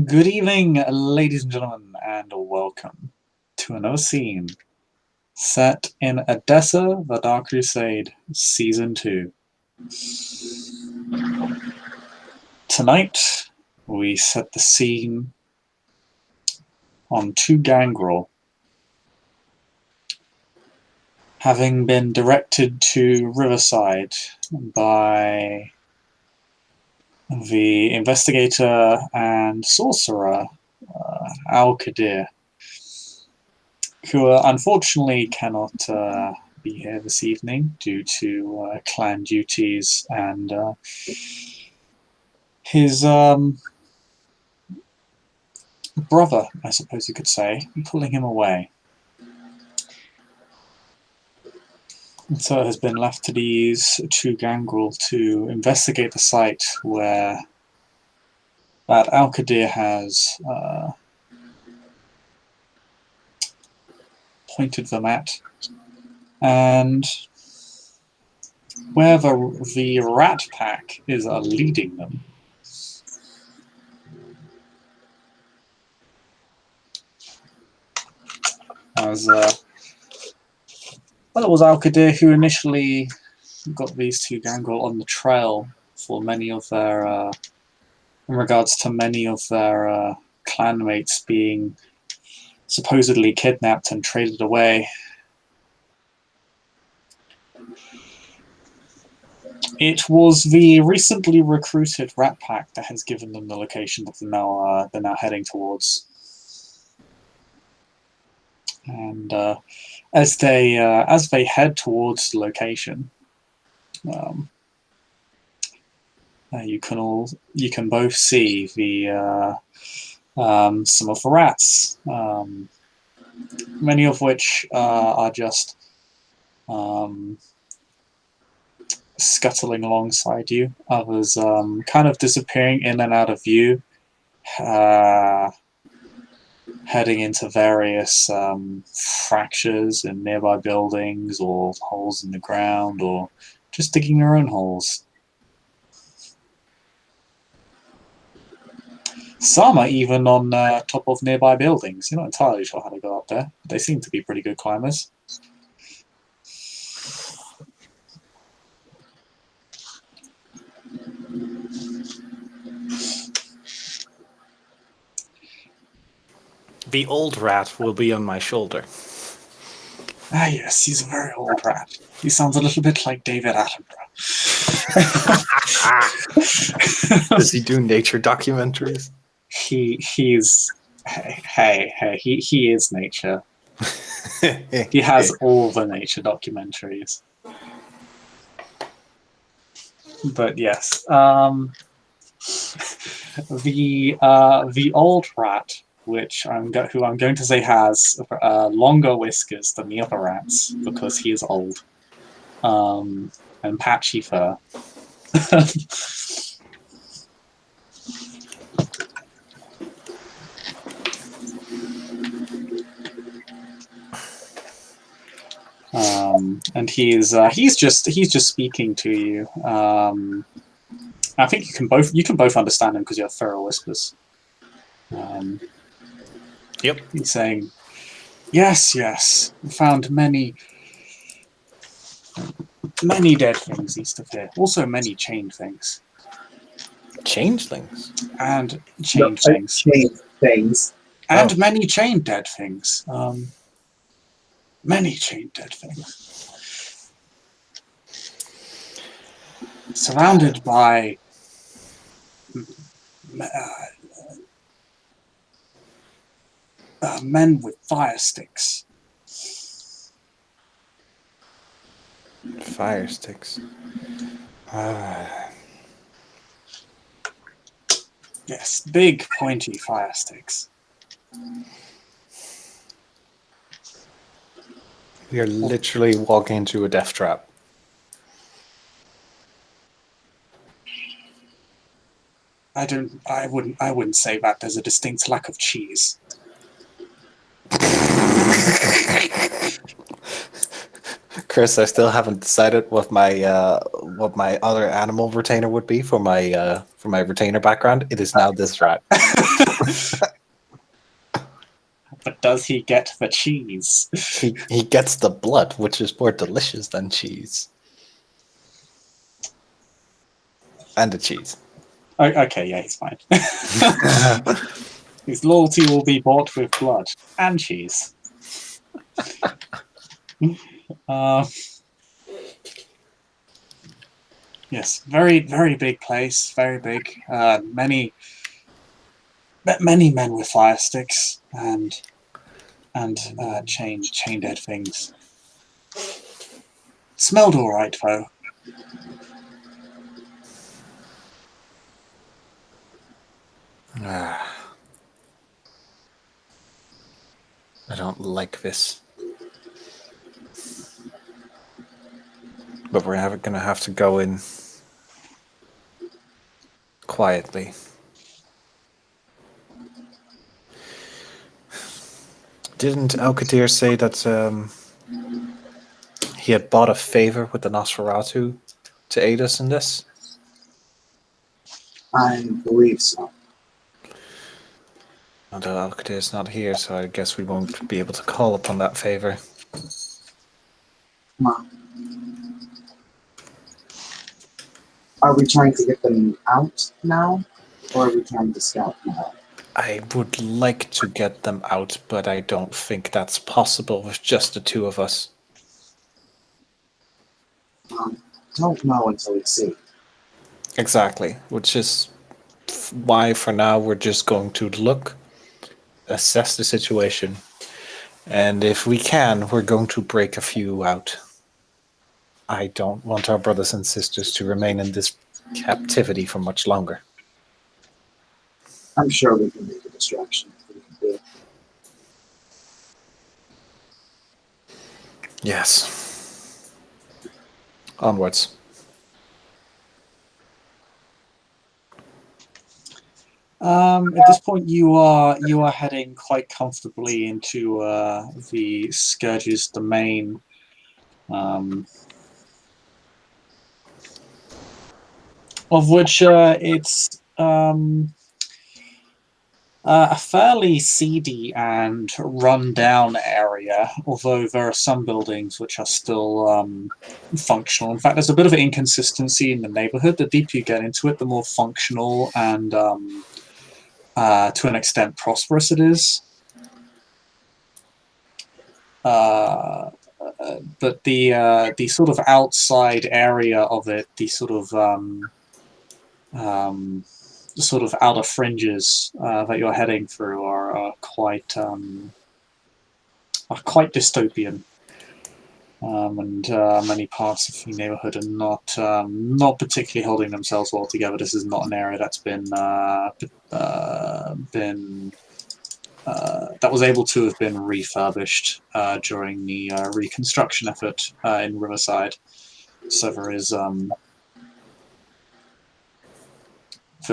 Good evening, ladies and gentlemen, and welcome to another scene set in Odessa, The Dark Crusade, Season 2. Tonight, we set the scene on two gangrel, having been directed to Riverside by the investigator and sorcerer, Qadir, who unfortunately cannot be here this evening due to clan duties and his brother, I suppose you could say, pulling him away. And so it has been left to these two gangrel to investigate the site where that Al-Qadir has pointed them at, and where the rat pack is leading them. As well, it was Al-Qadir who initially got these two gangrel on the trail for many of their, in regards to many of their clanmates being supposedly kidnapped and traded away. It was the recently recruited Rat Pack that has given them the location that they're now heading towards. And as they head towards the location, you can both see the some of the rats, many of which are just scuttling alongside you, others kind of disappearing in and out of view, heading into various fractures in nearby buildings or holes in the ground, or just digging their own holes. Some are even on top of nearby buildings. You're not entirely sure how to go up there, but they seem to be pretty good climbers. The old rat will be on my shoulder. Ah, yes, he's a very old rat. He sounds a little bit like David Attenborough. Does he do nature documentaries? He is nature. He has all the nature documentaries. But yes, the old rat, who I'm going to say has longer whiskers than the other rats because he is old, and patchy fur. And he's just speaking to you. I think you can both understand him because you have feral whispers. Yep. He's saying, yes, we found many dead things east of here. Also many chained things. Changelings? And chained things. Chained things. And many chained dead things. Many chained dead things. Surrounded by men with fire sticks. Fire sticks. Yes, big pointy fire sticks. We are literally walking into a death trap. I wouldn't say that. There's a distinct lack of cheese. Chris, I still haven't decided what my other animal retainer would be for my retainer background. It is now this rat. But does he get the cheese? He gets the blood, which is more delicious than cheese. And the cheese. Oh, okay, yeah, he's fine. His loyalty will be bought with blood and cheese. Yes, very, very big place. Very big. Many men with fire sticks and chain dead things. Smelled all right though. I don't like this. But we're gonna have to go in quietly. Didn't Qadir say that he had bought a favor with the Nosferatu to aid us in this? I believe so. Although Qadir's not here, so I guess we won't be able to call upon that favor. Well, are we trying to get them out now, or are we trying to scout now? I would like to get them out, but I don't think that's possible with just the two of us. Don't know until we see. Exactly, which is why for now we're just going to look, assess the situation, and if we can, we're going to break a few out. I don't want our brothers and sisters to remain in this captivity for much longer. I'm sure we can make a distraction if we can do it. Yes. Onwards. At this point, you are heading quite comfortably into the Scourge's domain. Of which it's a fairly seedy and run-down area, although there are some buildings which are still functional. In fact, there's a bit of an inconsistency in the neighborhood. The deeper you get into it, the more functional and, to an extent, prosperous it is. But the sort of outside area of it, the sort of outer fringes that you're heading through are quite dystopian, and many parts of the neighborhood are not particularly holding themselves well together. This is not an area that's been that was able to have been refurbished during the reconstruction effort in Riverside. So there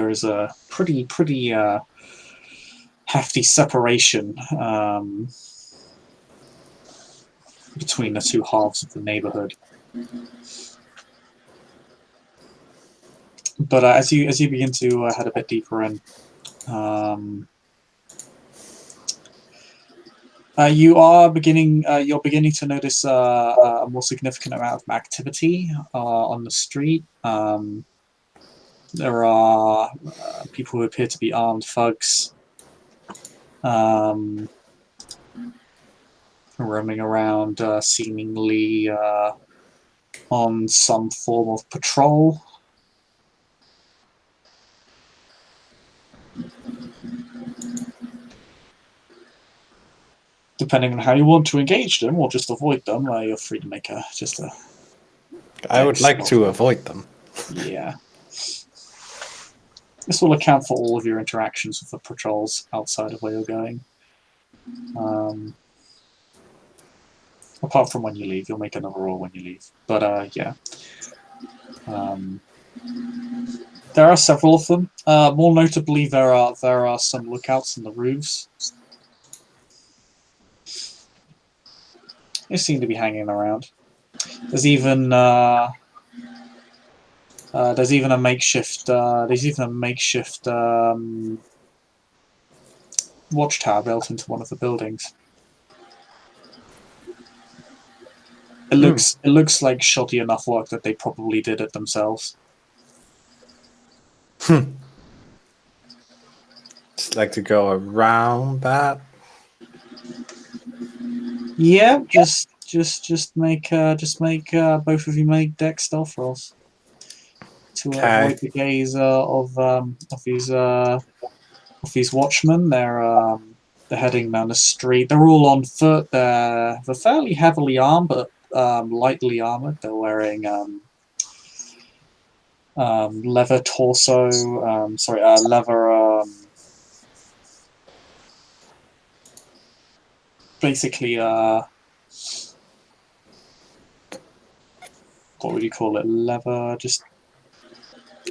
is a pretty hefty separation between the two halves of the neighborhood. But as you begin to head a bit deeper in, you're beginning to notice a more significant amount of activity on the street. There are people who appear to be armed thugs roaming around, seemingly on some form of patrol. Depending on how you want to engage them or just avoid them, you're free to make just a... I would like to avoid them. Yeah. This will account for all of your interactions with the patrols outside of where you're going. Apart from when you leave, you'll make another roll when you leave. But yeah. There are several of them. More notably, there are some lookouts on the roofs. They seem to be hanging around. There's even a makeshift watchtower built into one of the buildings. It looks like shoddy enough work that they probably did it themselves. Just like to go around that. Yeah, just make both of you make dex stealth rolls to avoid the gaze of these watchmen. They're heading down the street. They're all on foot. They're fairly heavily armed, but lightly armored. They're wearing leather leather. Basically, what would you call it? Leather, just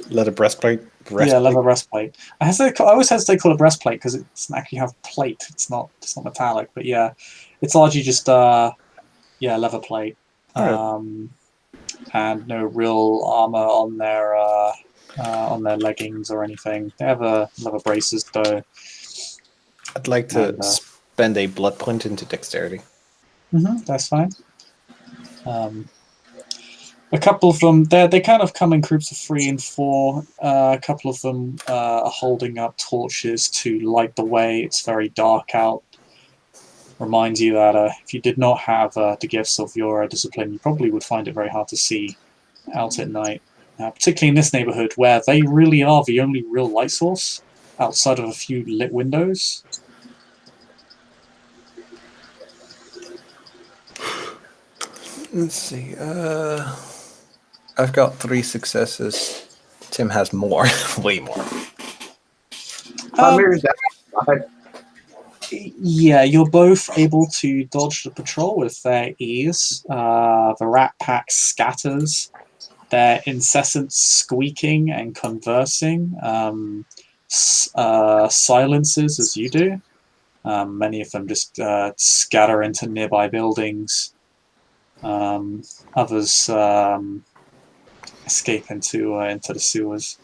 Leather breastplate. yeah, leather breastplate. I always hesitate to call it breastplate because it doesn't actually have plate. It's not metallic, but yeah, it's largely just leather plate. And no real armor on their leggings or anything. They have leather braces though. I'd like to spend a blood point into dexterity. That's fine. A couple of them, they kind of come in groups of 3 and 4. A couple of them are holding up torches to light the way. It's very dark out. Reminds you that if you did not have the gifts of your discipline, you probably would find it very hard to see out at night. Particularly in this neighborhood where they really are the only real light source outside of a few lit windows. Let's see. I've got 3 successes. Tim has more, way more. Yeah, you're both able to dodge the patrol with fair ease. The rat pack scatters. Their incessant squeaking and conversing silences as you do. Many of them just scatter into nearby buildings. Others escape into the sewers.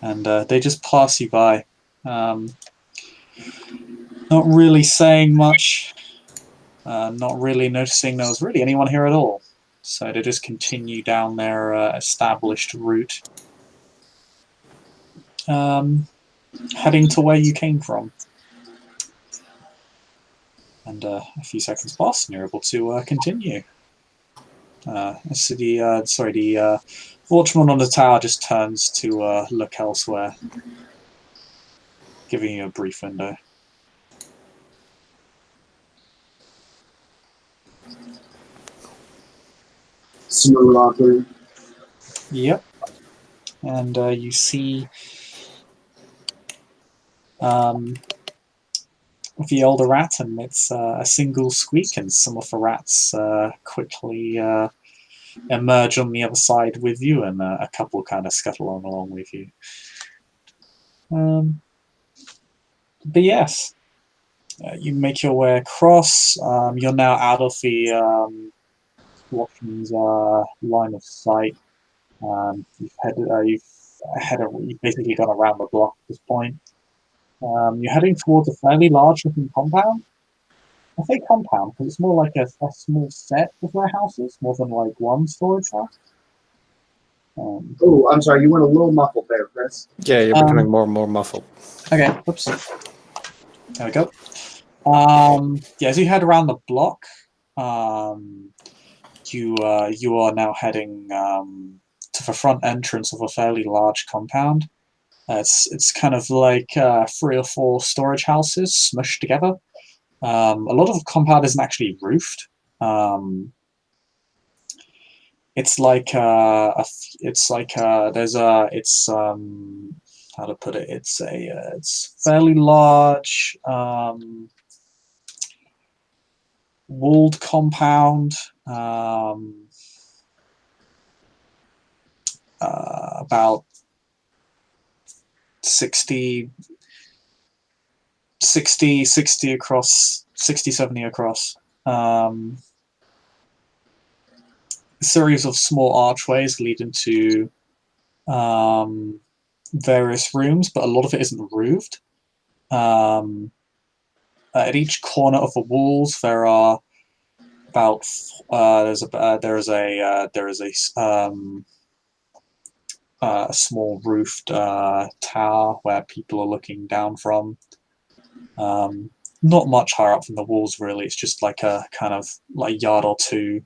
And they just pass you by. Not really saying much. Not really noticing there was really anyone here at all. So they just continue down their established route. Heading to where you came from. And a few seconds pass and you're able to continue. So the watchman on the tower just turns to look elsewhere, giving you a brief window. Simulacrum. Yep. And you see the older rat, and it's a single squeak, and some of the rats quickly emerge on the other side with you, and a couple kind of scuttle on along with you. But yes, you make your way across. You're now out of the watchman's line of sight. You've basically gone around the block at this point. You're heading towards a fairly large-looking compound. I say compound because it's more like a small set of warehouses, more than like one storage house. I'm sorry, you went a little muffled there, Chris. Yeah, you're becoming more and more muffled. Okay, whoops. There we go. As you head around the block, you are now heading to the front entrance of a fairly large compound. It's kind of like 3 or 4 storage houses smushed together. A lot of the compound isn't actually roofed. It's like how to put it? It's fairly large walled compound. About 60 60 across, 60, 70 across. A series of small archways lead into various rooms, but a lot of it isn't roofed. At each corner of the walls, there are about there is a small roofed tower where people are looking down from. Not much higher up from the walls, really. It's just like a kind of like yard or two.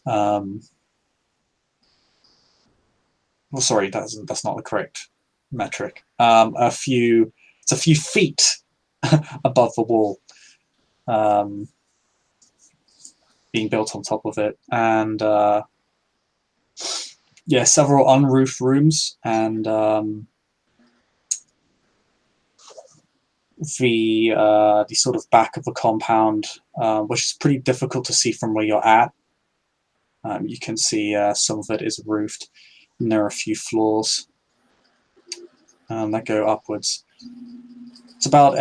Well, sorry, that's not the correct metric. It's a few feet above the wall, being built on top of it, and yeah, several unroofed rooms, and the sort of back of the compound, which is pretty difficult to see from where you're at. You can see some of it is roofed, and there are a few floors that go upwards. It's about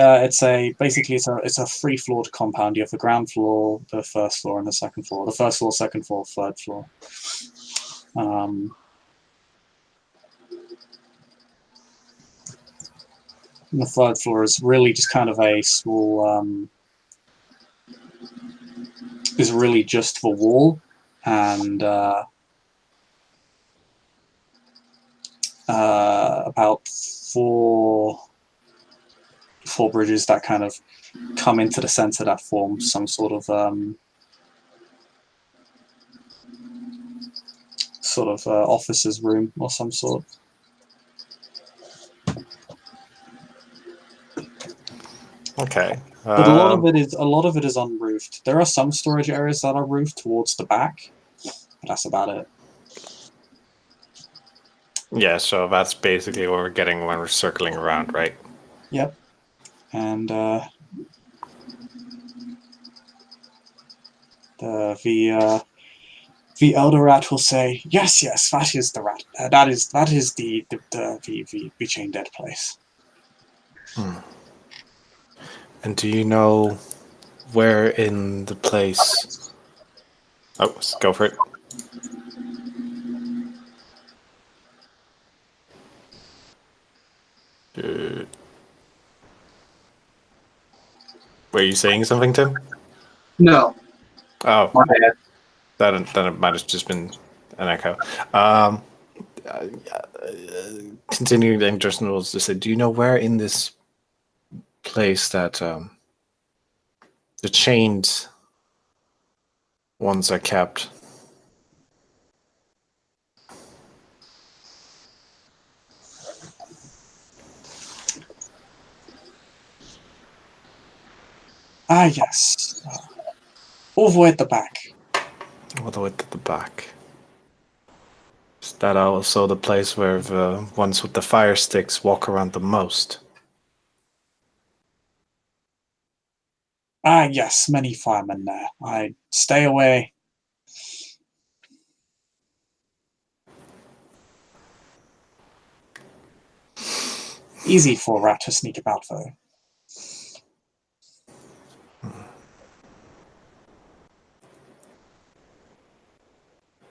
basically it's a free-floored compound. You have the ground floor, the first floor, and the second floor. The first floor, second floor, third floor. And the third floor is really just kind of a small, is really just the wall, and about four bridges that kind of come into the center that form some sort of officer's room or some sort. Okay. But a lot of it is unroofed. There are some storage areas that are roofed towards the back, but that's about it. Yeah, so that's basically what we're getting when we're circling around, right? Yep. And the elder rat will say, "Yes, yes, that is the rat. That is the chain dead place." And do you know where in the place... Oh, go for it. Were you saying something, Tim? No, Oh, my bad. then it might have just been an echo. Continuing the interesting rules to say, do you know where in this place that the chained ones are kept? Ah, yes. All the way at the back. All the way to the back. Is that also the place where the ones with the fire sticks walk around the most? Ah, yes, many firemen there. I stay away. Easy for a rat to sneak about, though.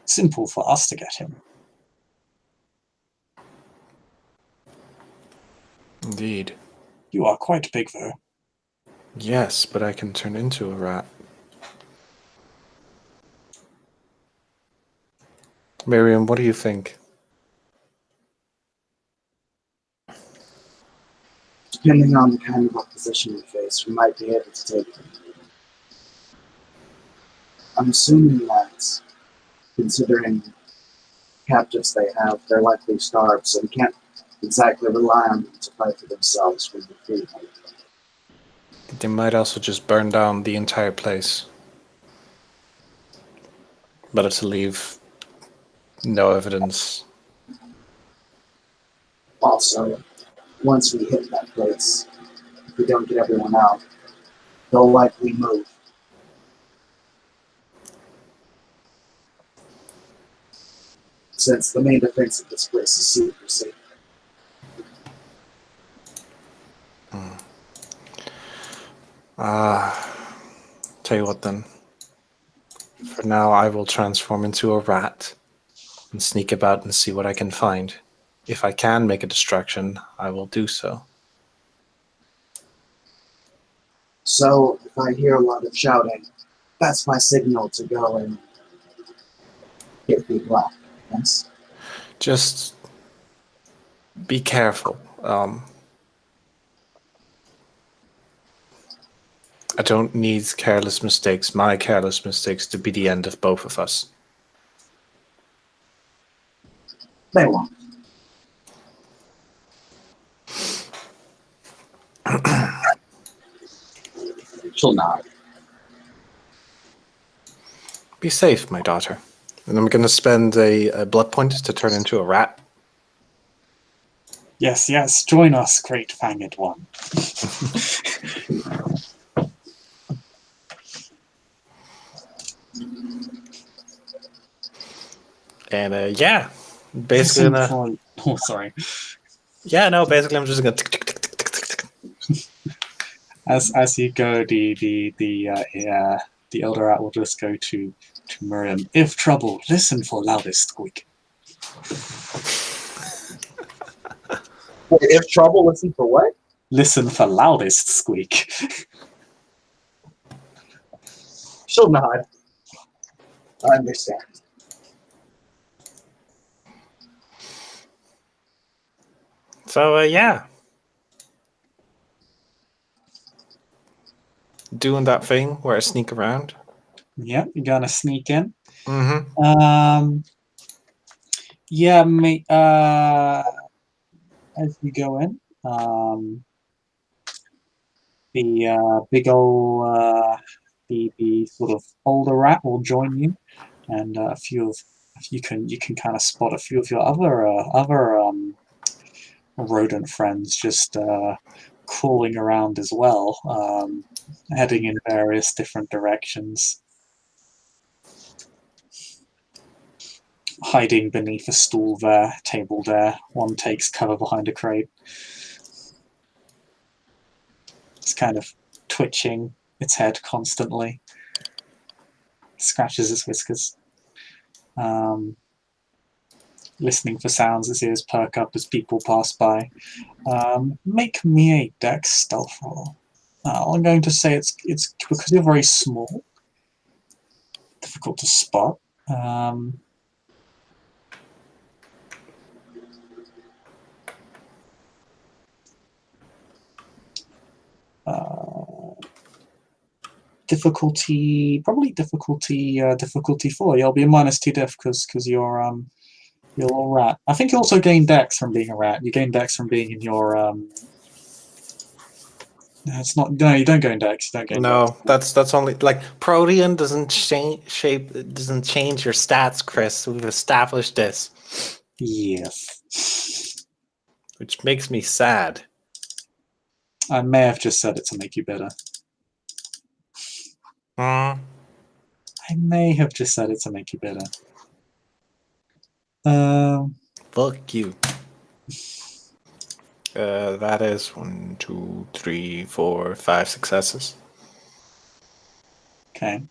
Simple for us to get him. Indeed. You are quite big, though. Yes, but I can turn into a rat. Miriam, what do you think? Depending on the kind of opposition we face, we might be able to take them. I'm assuming that, considering captives they have, they're likely starved, so we can't exactly rely on them to fight for themselves when we feed them. They might also just burn down the entire place. Better to leave no evidence. Also, once we hit that place, if we don't get everyone out, they'll likely move. Since the main defense of this place is secrecy. Tell you what then. For now, I will transform into a rat and sneak about and see what I can find. If I can make a distraction, I will do so. So if I hear a lot of shouting, that's my signal to go and get Big Black. Yes. Just be careful. I don't need my careless mistakes, to be the end of both of us. They won't. She'll nod. Be safe, my daughter. And I'm going to spend a blood point to turn into a rat. Yes, yes, join us, great fanged one. And yeah, basically, Oh, sorry. basically, I'm just going to. As you go, the elder rat will just go to Miriam. If trouble, listen for loudest squeak. Wait, if trouble, listen for what? Listen for loudest squeak. She'll nod. I understand. So, yeah. Doing that thing where I sneak around. Yep, you're gonna sneak in. Mm-hmm. Yeah, mate. As you go in, the big old the sort of older rat will join you, and you can kind of spot a few of your other rodent friends just crawling around as well, heading in various different directions, hiding beneath a stool there, table there. One takes cover behind a crate. It's kind of twitching its head constantly. Scratches its whiskers. Listening for sounds, its ears perk up as people pass by. Make me a dex stealth roll. I'm going to say it's because you're very small, difficult to spot. Difficulty 4. You'll be a -2 diff because you're a rat. I think you also gain dex from being a rat. You gain dex from being in your it's not. No, you don't gain dex. You don't gain No, dex. that's only like Protean doesn't doesn't change your stats, Chris. We've established this. Yes. Which makes me sad. I may have just said it to make you better. I may have just said it to make you better. Fuck you. That is 1, 2, 3, 4, 5 successes. Okay. I'm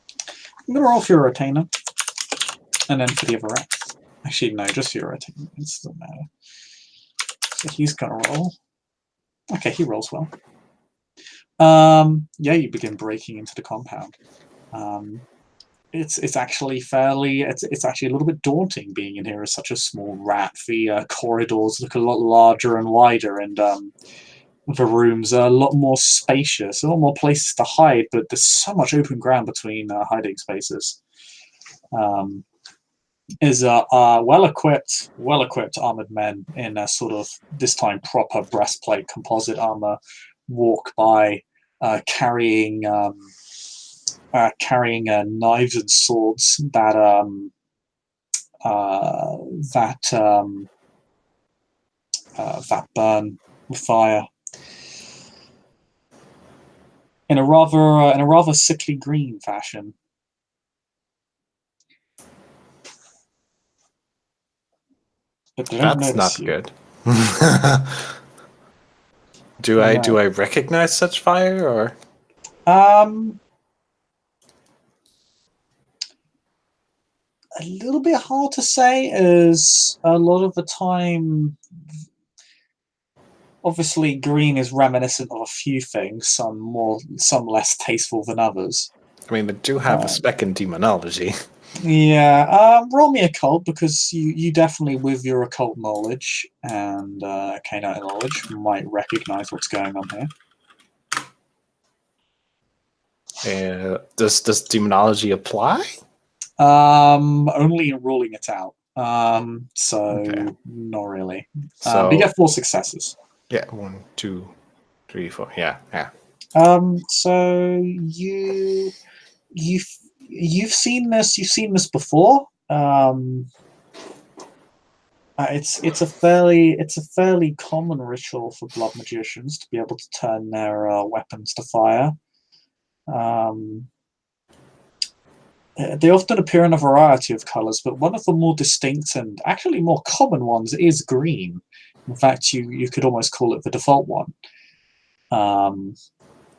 gonna roll for your retainer. And then for the other rats. Actually, no, just for your retainer. It doesn't matter. So he's gonna roll. Okay, he rolls well. Yeah, you begin breaking into the compound. It's actually it's actually a little bit daunting being in here as such a small rat. The corridors look a lot larger and wider, and the rooms are a lot more spacious, a lot more places to hide, but there's so much open ground between hiding spaces. Is well-equipped armored men in a sort of, this time, proper breastplate composite armor walk by, carrying knives and swords that burn with fire in a rather sickly green fashion. But they don't That's notice not you. good. Do I recognize such fire or? A little bit hard to say, as a lot of the time, obviously, green is reminiscent of a few things, some less tasteful than others. I mean, they do have a spec in demonology. Yeah, roll me occult, because you definitely, with your occult knowledge and canine knowledge, might recognize what's going on here. Does Demonology apply? Only in ruling it out. So Okay. not really. So but you get 4 successes. Yeah, 1, 2, 3, 4. Yeah. So you've seen this before. It's a fairly common ritual for blood magicians to be able to turn their weapons to fire. They often appear in a variety of colors, but one of the more distinct and actually more common ones is green. In fact, you could almost call it the default one.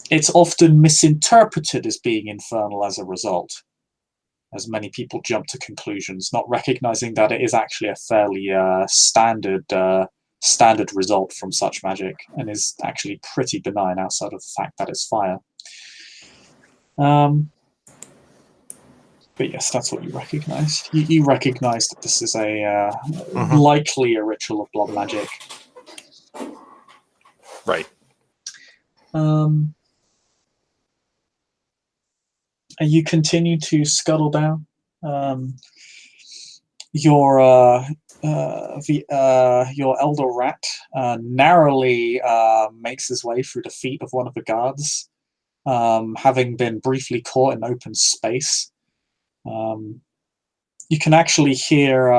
It's often misinterpreted as being infernal as a result, as many people jump to conclusions, not recognizing that it is actually a fairly standard result from such magic, and is actually pretty benign outside of the fact that it's fire. But yes, that's what you recognized. You recognized that this is likely a ritual of blood magic. Right. You continue to scuttle down. Your elder rat narrowly makes his way through the feet of one of the guards, having been briefly caught in open space. You can actually hear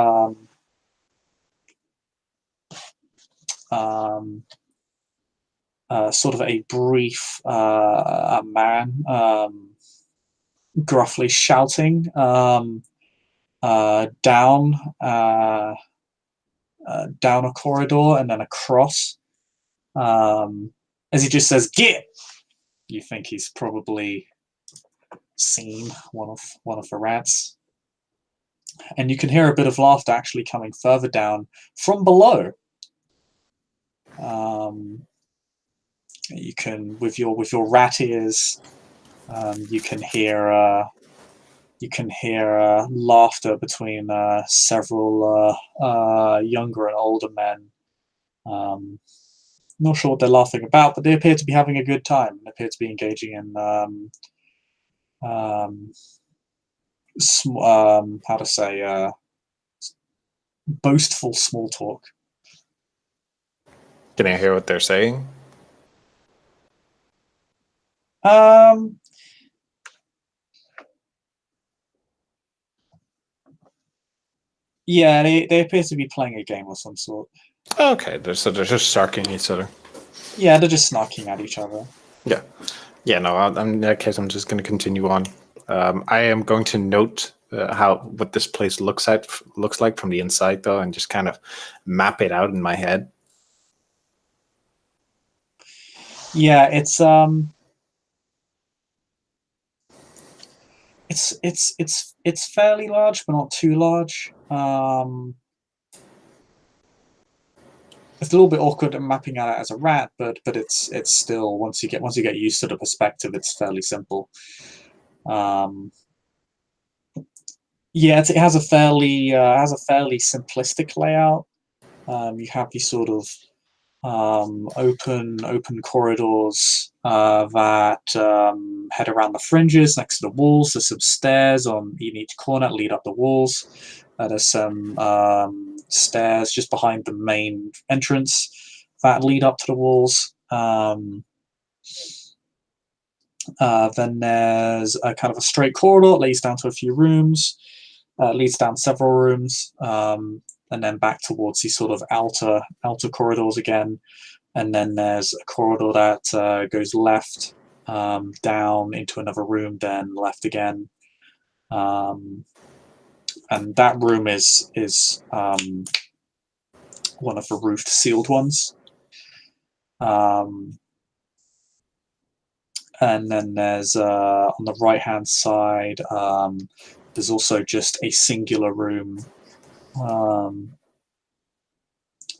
sort of a brief man gruffly shouting down a corridor and then across, as he just says, "Get!" You think he's probably seen one of the rats, and you can hear a bit of laughter actually coming further down from below. You can, with your rat ears, you can hear laughter between several younger and older men. Not sure what they're laughing about, but they appear to be having a good time. They appear to be engaging in boastful small talk. Can I hear what they're saying? Yeah, they appear to be playing a game of some sort. Okay, so they're just sarking each other. Yeah, they're just snarking at each other. Yeah. No, in that case, I'm just going to continue on. I am going to note what this place looks like from the inside, though, and just kind of map it out in my head. Yeah, it's fairly large, but not too large. It's a little bit awkward mapping out as a rat, but it's still, once you get used to the perspective, it's fairly simple. Yeah, it has a fairly simplistic layout. You have these sort of open corridors that head around the fringes next to the walls. There's some stairs in each corner that lead up the walls. There's some stairs just behind the main entrance that lead up to the walls. Then there's a kind of a straight corridor that leads down to a few rooms. Leads down several rooms, and then back towards these sort of outer corridors again. And then there's a corridor that goes left, down into another room, then left again. And that room is one of the roofed, sealed ones. And then there's on the right-hand side, there's also just a singular room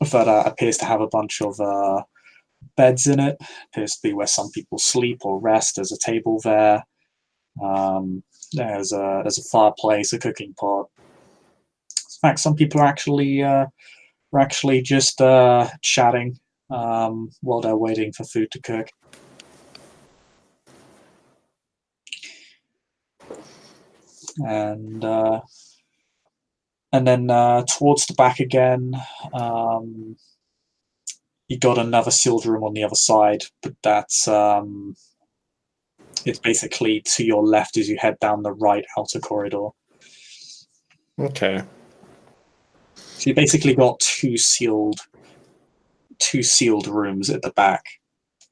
that appears to have a bunch of beds in it. Appears to be where some people sleep or rest. There's a table there. There's a fireplace, a cooking pot. In fact, some people are actually just chatting while they're waiting for food to cook. And then towards the back again, you got another sealed room on the other side, but that's it's basically to your left as you head down the right outer corridor. Okay. So you basically got two sealed rooms at the back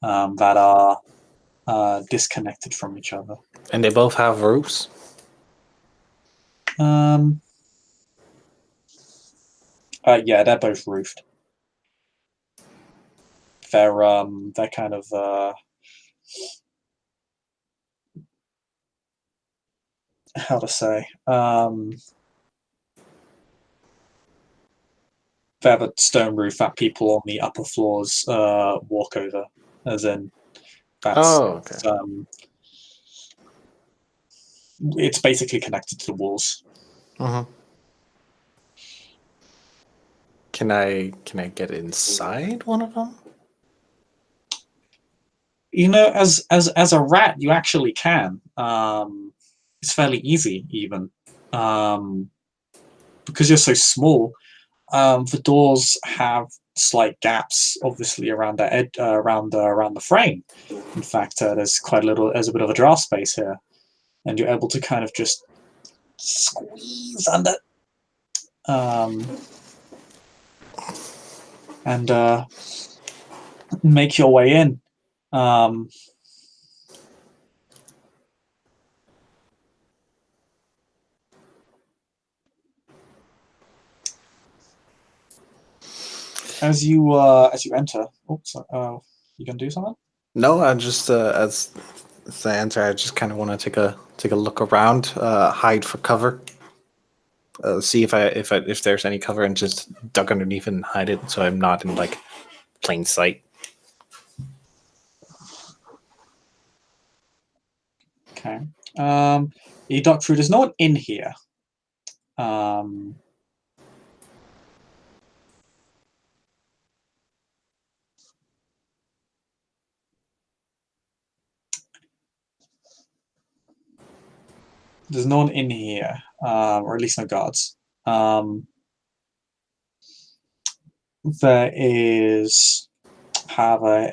that are disconnected from each other. And they both have roofs? Yeah, they're both roofed. They're kind of how to say they have a stone roof that people on the upper floors walk over, as in that's okay. It's basically connected to the walls. Mm-hmm. Can I get inside one of them? You know, as a rat, you actually can. It's fairly easy, even because you're so small. The doors have slight gaps, obviously, around the around the frame. In fact, there's a bit of a draft space here, and you're able to kind of just squeeze under, and make your way in. As you enter, oops, you gonna do something? No, I just as I enter, I just kind of want to take a look around, hide for cover, see if there's any cover, and just duck underneath and hide it, so I'm not in like plain sight. Okay. You duck through. There's no one in here. There's no one in here, or at least no guards. There is, however,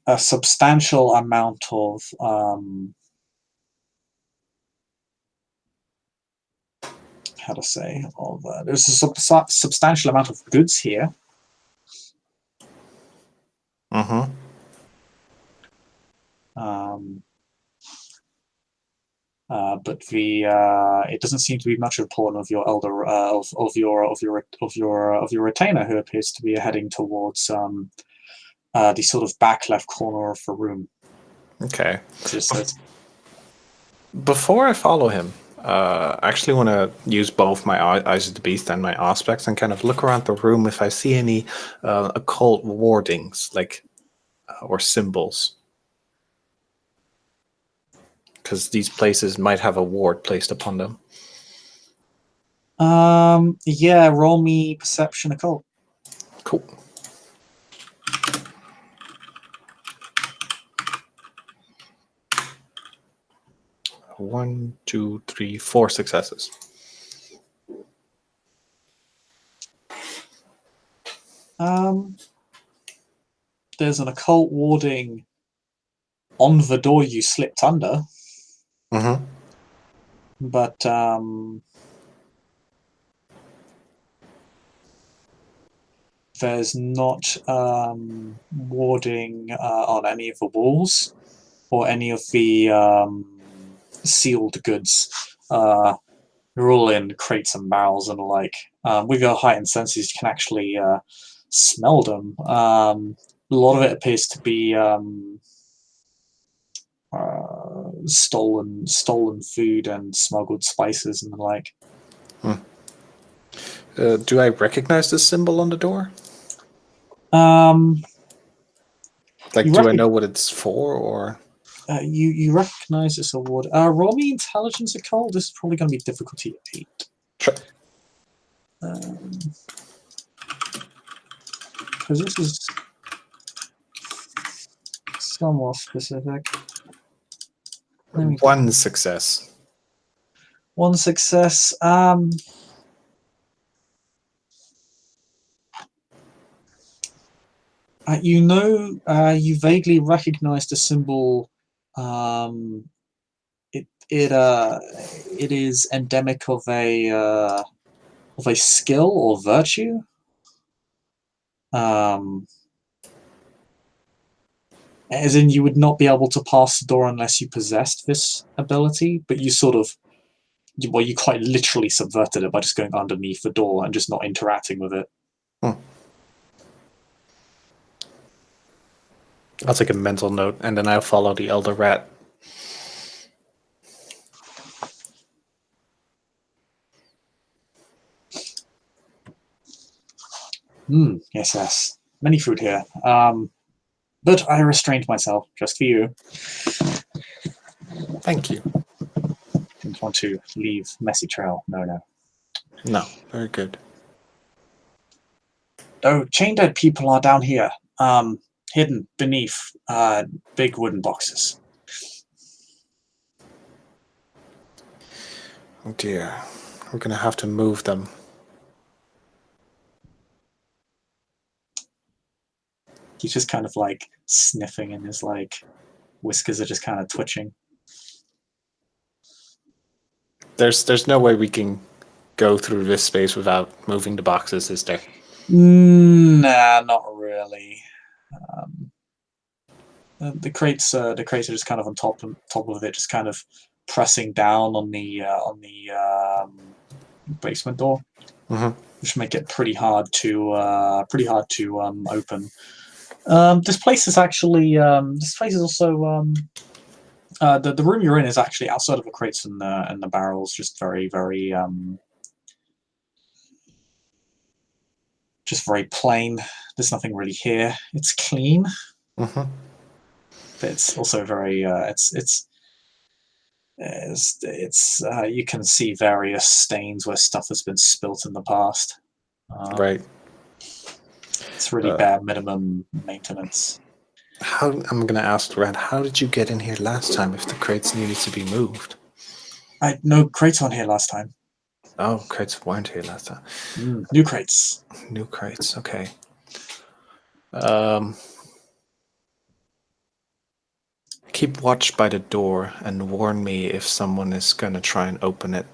a substantial amount of how to say of there's a substantial amount of goods here. Mm-hmm. But it doesn't seem to be much of a pawn of your elder of your retainer, who appears to be heading towards the sort of back left corner of the room. Okay. Just Before I follow him, I actually want to use both my Eyes of the Beast and my Auspex and kind of look around the room if I see any occult wardings, like or symbols. Because these places might have a ward placed upon them. yeah, roll me perception occult. Cool. One, two, three, 4 successes. There's an occult warding on the door you slipped under. Mm-hmm. But there's not warding on any of the walls or any of the sealed goods. They're all in crates and barrels and the like. With your heightened senses, you can actually smelled them. A lot of it appears to be stolen food and smuggled spices and the like. Do I recognize this symbol on the door? Like, You do I know what it's for, or? you recognize this award. Roll me intelligence occult. This is probably going to be difficulty 8. Sure. Because this is somewhat specific. One success. One success. You vaguely recognize the symbol. It is endemic of a skill or virtue. As in, you would not be able to pass the door unless you possessed this ability, but you quite literally subverted it by just going underneath the door and just not interacting with it. I'll take a mental note, and then I'll follow the elder rat. Yes. Many food here. But I restrained myself, just for you. Thank you. Didn't want to leave messy trail. No. No, very good. Oh, chain-dead people are down here, hidden beneath big wooden boxes. Oh dear. We're going to have to move them. He's just kind of like sniffing, and his like whiskers are just kind of twitching. There's no way we can go through this space without moving the boxes, is there? Nah, not really. The crates are just kind of on top of it, just kind of pressing down on the basement door, which make it pretty hard to open. This place is also the room you're in is actually outside of the crates and the barrels, just very plain. There's nothing really here. It's clean, but it's also very you can see various stains where stuff has been spilt in the past. Right. It's really bare minimum maintenance. I'm going to ask the rat, how did you get in here last time if the crates needed to be moved? No crates on here last time. Oh, crates weren't here last time. New crates. New crates, okay. Keep watch by the door and warn me if someone is going to try and open it.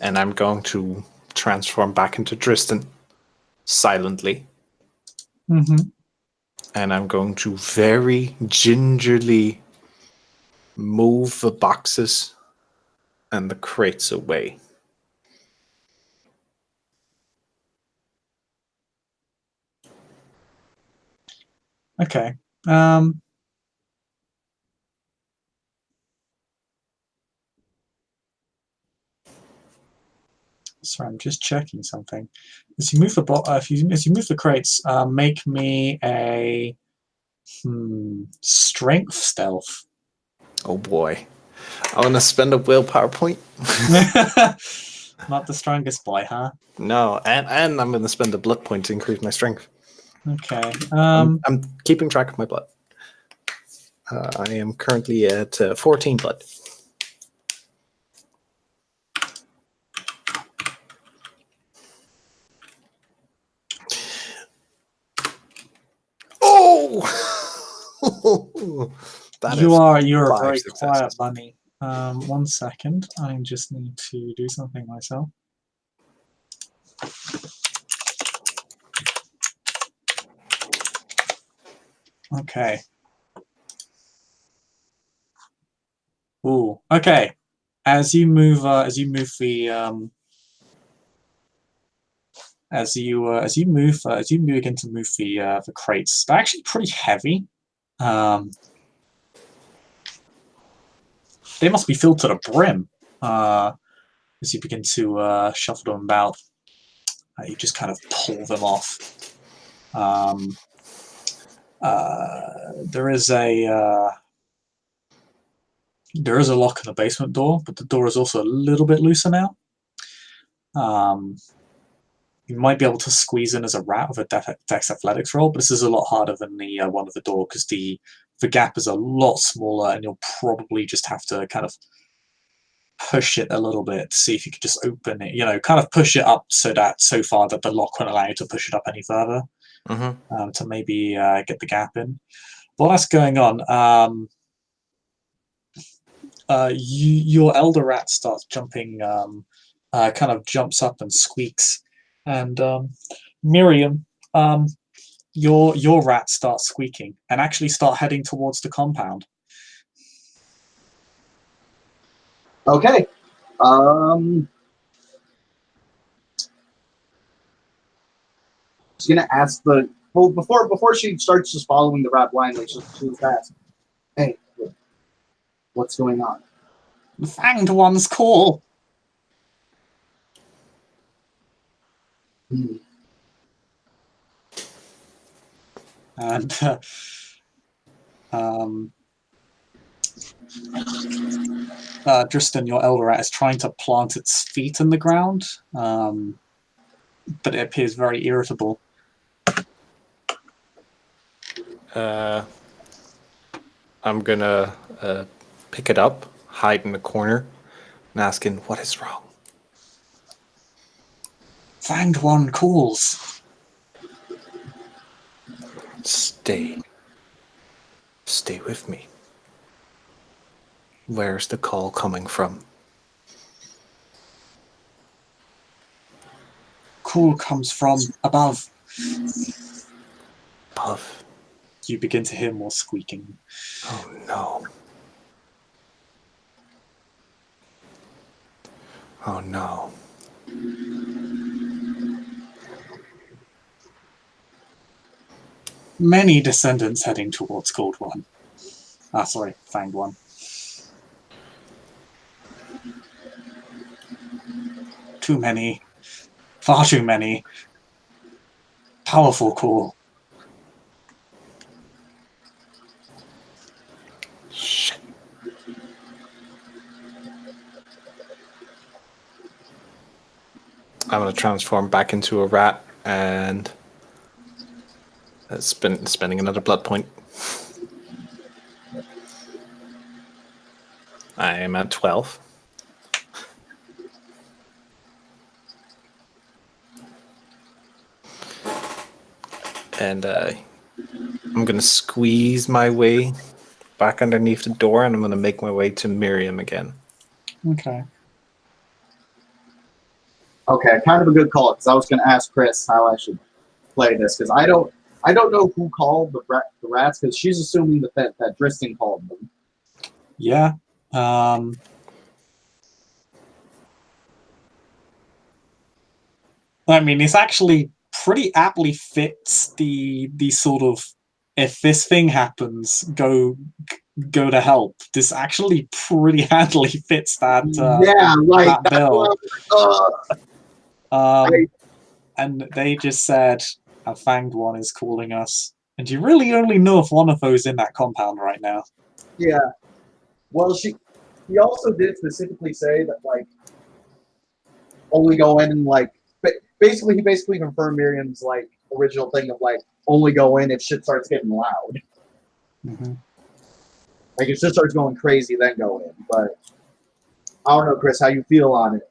And I'm going to transform back into Tristan silently. And I'm going to very gingerly move the boxes and the crates away. Okay. Sorry, I'm just checking something. As you move the crates, make me a strength stealth. Oh boy. I want to spend a willpower point. Not the strongest boy, huh? No, and I'm going to spend a blood point to increase my strength. Okay. I'm keeping track of my blood. I am currently at 14 blood. Oh! You're a very successes. quiet bunny. 1 second. I just need to do something myself. Okay. Ooh. Okay. as you move the as you begin to move the crates, they're actually pretty heavy. They must be filled to the brim. As you begin to shuffle them about, you just kind of pull them off. There is a lock in the basement door, but the door is also a little bit looser now. You might be able to squeeze in as a rat with a Dex Athletics roll, but this is a lot harder than the one with the door because the gap is a lot smaller, and you'll probably just have to kind of push it a little bit to see if you could just open it. Kind of push it up so far that the lock won't allow you to push it up any further. To maybe get the gap in. While that's going on, your elder rat starts jumping, kind of jumps up and squeaks, and Miriam, your rat starts squeaking and actually start heading towards the compound. Okay. She's gonna ask before she starts just following the rat blindly. She'll ask, "Hey, what's going on?" The fanged one's call. And Tristan, your elder rat, is trying to plant its feet in the ground, but it appears very irritable. I'm gonna pick it up, hide in the corner, and asking, "What is wrong?" Fanged one calls. Stay with me. Where's the call coming from? Call comes from above. Above. You begin to hear more squeaking. Oh no. Oh no. Many descendants heading towards Cold One. Fanged One. Too many. Far too many. Powerful call. Shit. I'm gonna transform back into a rat and spending another blood point. I am at 12. And I'm going to squeeze my way back underneath the door, and I'm going to make my way to Miriam again. Okay. Okay, kind of a good call, because I was going to ask Chris how I should play this, because I don't know who called the rats, because she's assuming that Tristan called them. Yeah. I mean, it's actually pretty aptly fits the sort of, if this thing happens, go to help. This actually pretty handily fits that. That bill. And they just said a fanged one is calling us, and you really only know if one of those in that compound right now. Yeah. Well, he also did specifically say that, like, only go in and, like, he basically confirmed Miriam's, like, original thing of, like, only go in if shit starts getting loud. Mm-hmm. Like, if shit starts going crazy, then go in. But I don't know, Chris, how you feel on it.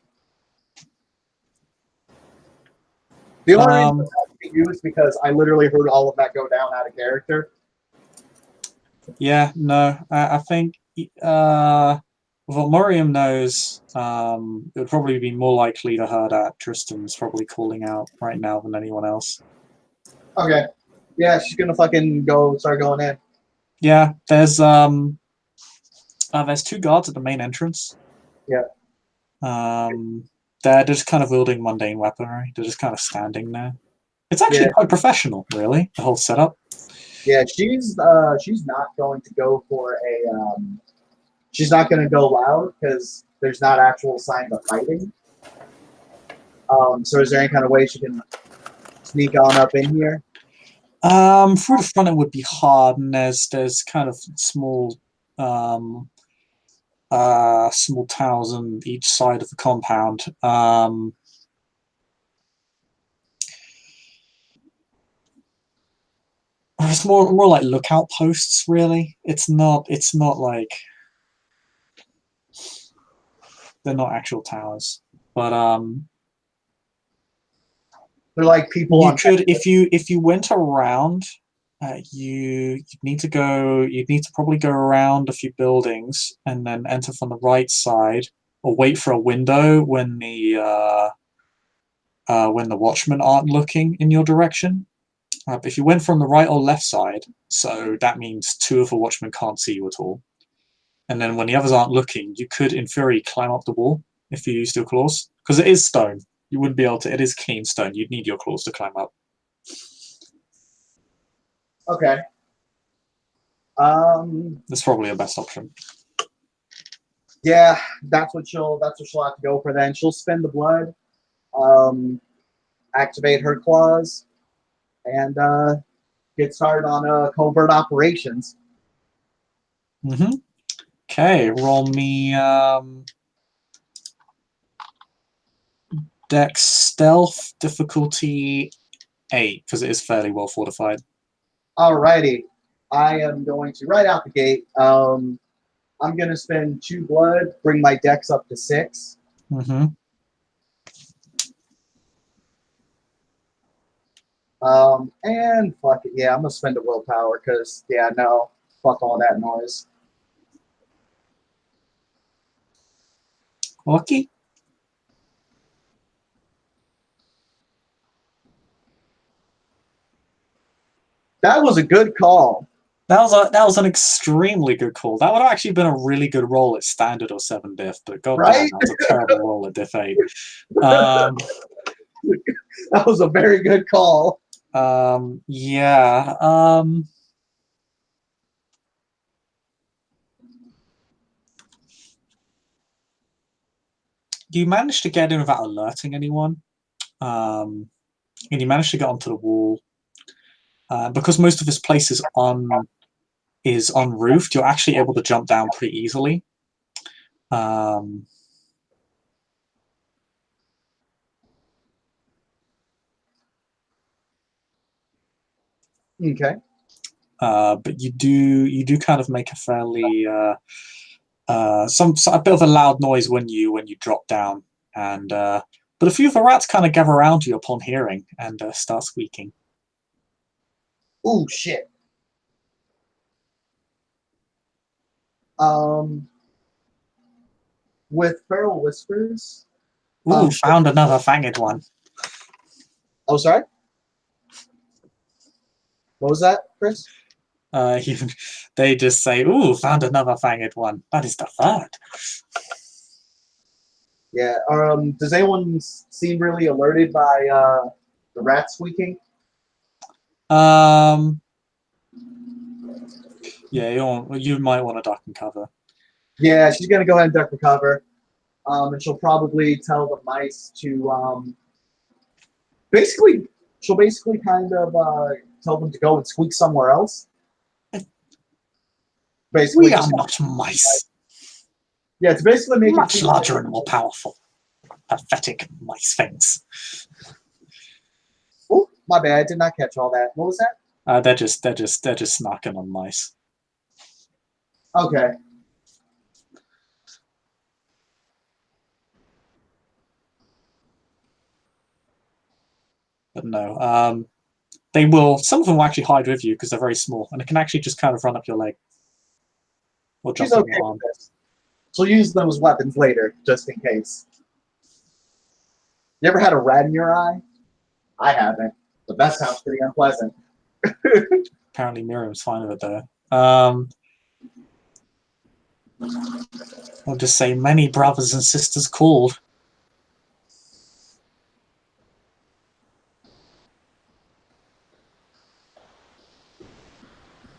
The only reason that's being used because I literally heard all of that go down out of character. Yeah, no, I think what Miriam knows, it would probably be more likely to her that Tristan's probably calling out right now than anyone else. Okay. Yeah, she's gonna fucking start going in. Yeah, there's 2 guards at the main entrance. Yeah. They're just kind of wielding mundane weaponry. They're just kind of standing there. It's actually quite professional, really, the whole setup. Yeah, she's not going to go for a she's not going to go loud because there's not actual signs of fighting. So is there any kind of way she can sneak on up in here? Through the front it would be hard, and there's kind of small small towers on each side of the compound. It's more like lookout posts, really. It's not like they're not actual towers, but They're like people you on. could if you went around. You'd need to probably go around a few buildings and then enter from the right side, or wait for a window when the watchmen aren't looking in your direction. But if you went from the right or left side, so that means two of the watchmen can't see you at all. And then when the others aren't looking, you could, in theory, climb up the wall if you used your claws, because it is stone. You wouldn't be able to. It is clean stone. You'd need your claws to climb up. Okay. That's probably your best option. Yeah, that's what she'll have to go for then. She'll spend the blood, activate her claws, and get started on covert operations. Mm-hmm. Okay, roll me Dex Stealth difficulty 8, because it is fairly well fortified. Alrighty. I am going to, right out the gate, I'm going to spend 2 blood, bring my dex up to 6. Mm-hmm. And fuck it, yeah, I'm going to spend a willpower, because, yeah, no, fuck all that noise. Lucky? That was a good call. That was an extremely good call. That would have actually been a really good roll at standard or 7 diff, but goddamn, Right? that was a terrible roll at diff 8. That was a very good call. Yeah. You managed to get in without alerting anyone. And you managed to get onto the wall. Because most of this place is unroofed, you're actually able to jump down pretty easily. Okay. But you do kind of make a fairly a bit of a loud noise when you drop down, and but a few of the rats kind of gather around you upon hearing and start squeaking. Ooh, shit. With Feral Whispers. Ooh, found another fanged one. Oh, sorry? What was that, Chris? They just say, "Ooh, found another fanged one." That is the third. Yeah. Does anyone seem really alerted by the rat squeaking? Yeah, you might want to duck and cover. Yeah, she's gonna go ahead and duck and cover. And she'll probably tell the mice to she'll basically kind of tell them to go and squeak somewhere else. Basically, We are not mice. Yeah, it's basically making Much larger and more powerful. Pathetic mice things. Oh, my bad, I did not catch all that. What was that? They're just snarking on mice. Okay. But no, they will. Some of them will actually hide with you because they're very small, and it can actually just kind of run up your leg or jump on your arm. With this. She'll use them as weapons later, just in case. You ever had a rat in your eye? I haven't, but that sounds pretty unpleasant. Apparently, Miriam's fine with it though. I'll just say many brothers and sisters called.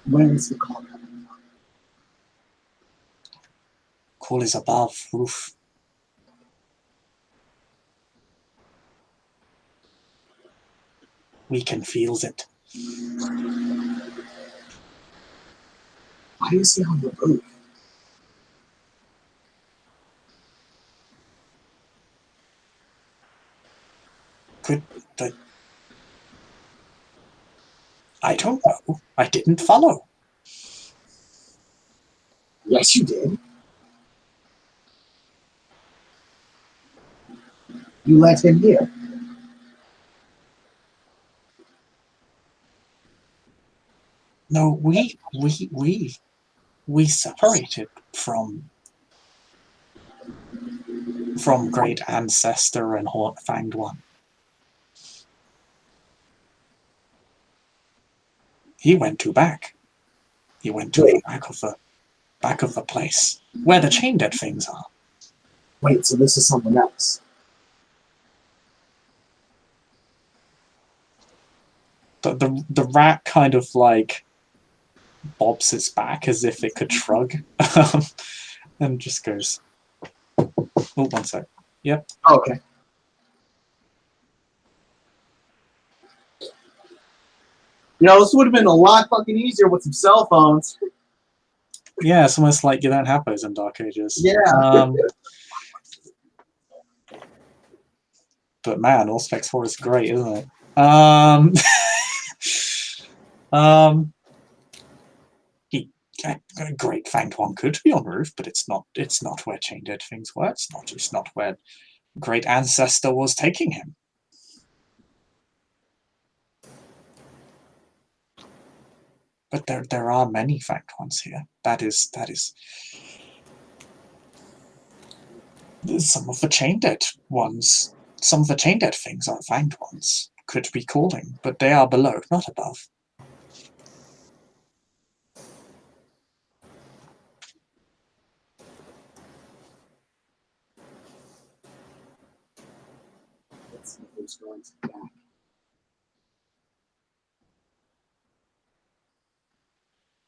Where is the call? Call is above. Oof. We can feel it. Why is he on the roof? Could the... I don't know. I didn't follow. Yes, you did. You let him here. No, we separated from Great Ancestor and Fanged One. He went to back. He went to the back of the place where the chain dead things are. Wait, so this is someone else. The rat kind of like bobs its back as if it could shrug, and just goes, "Oh, one sec. Yep. Okay. You know, this would have been a lot fucking easier with some cell phones. Yeah, it's almost like you don't have those in Dark Ages. Yeah. But man, all Specs 4 is great, isn't it? Great Fanged One could be on roof, but it's not where Chain Dead things were. It's not where Great Ancestor was taking him. But there are many Fanged Ones here. That is some of the Chain Dead ones. Some of the Chain Dead things are Fanged Ones. Could be calling, but they are below, not above. Let's see who's going to back.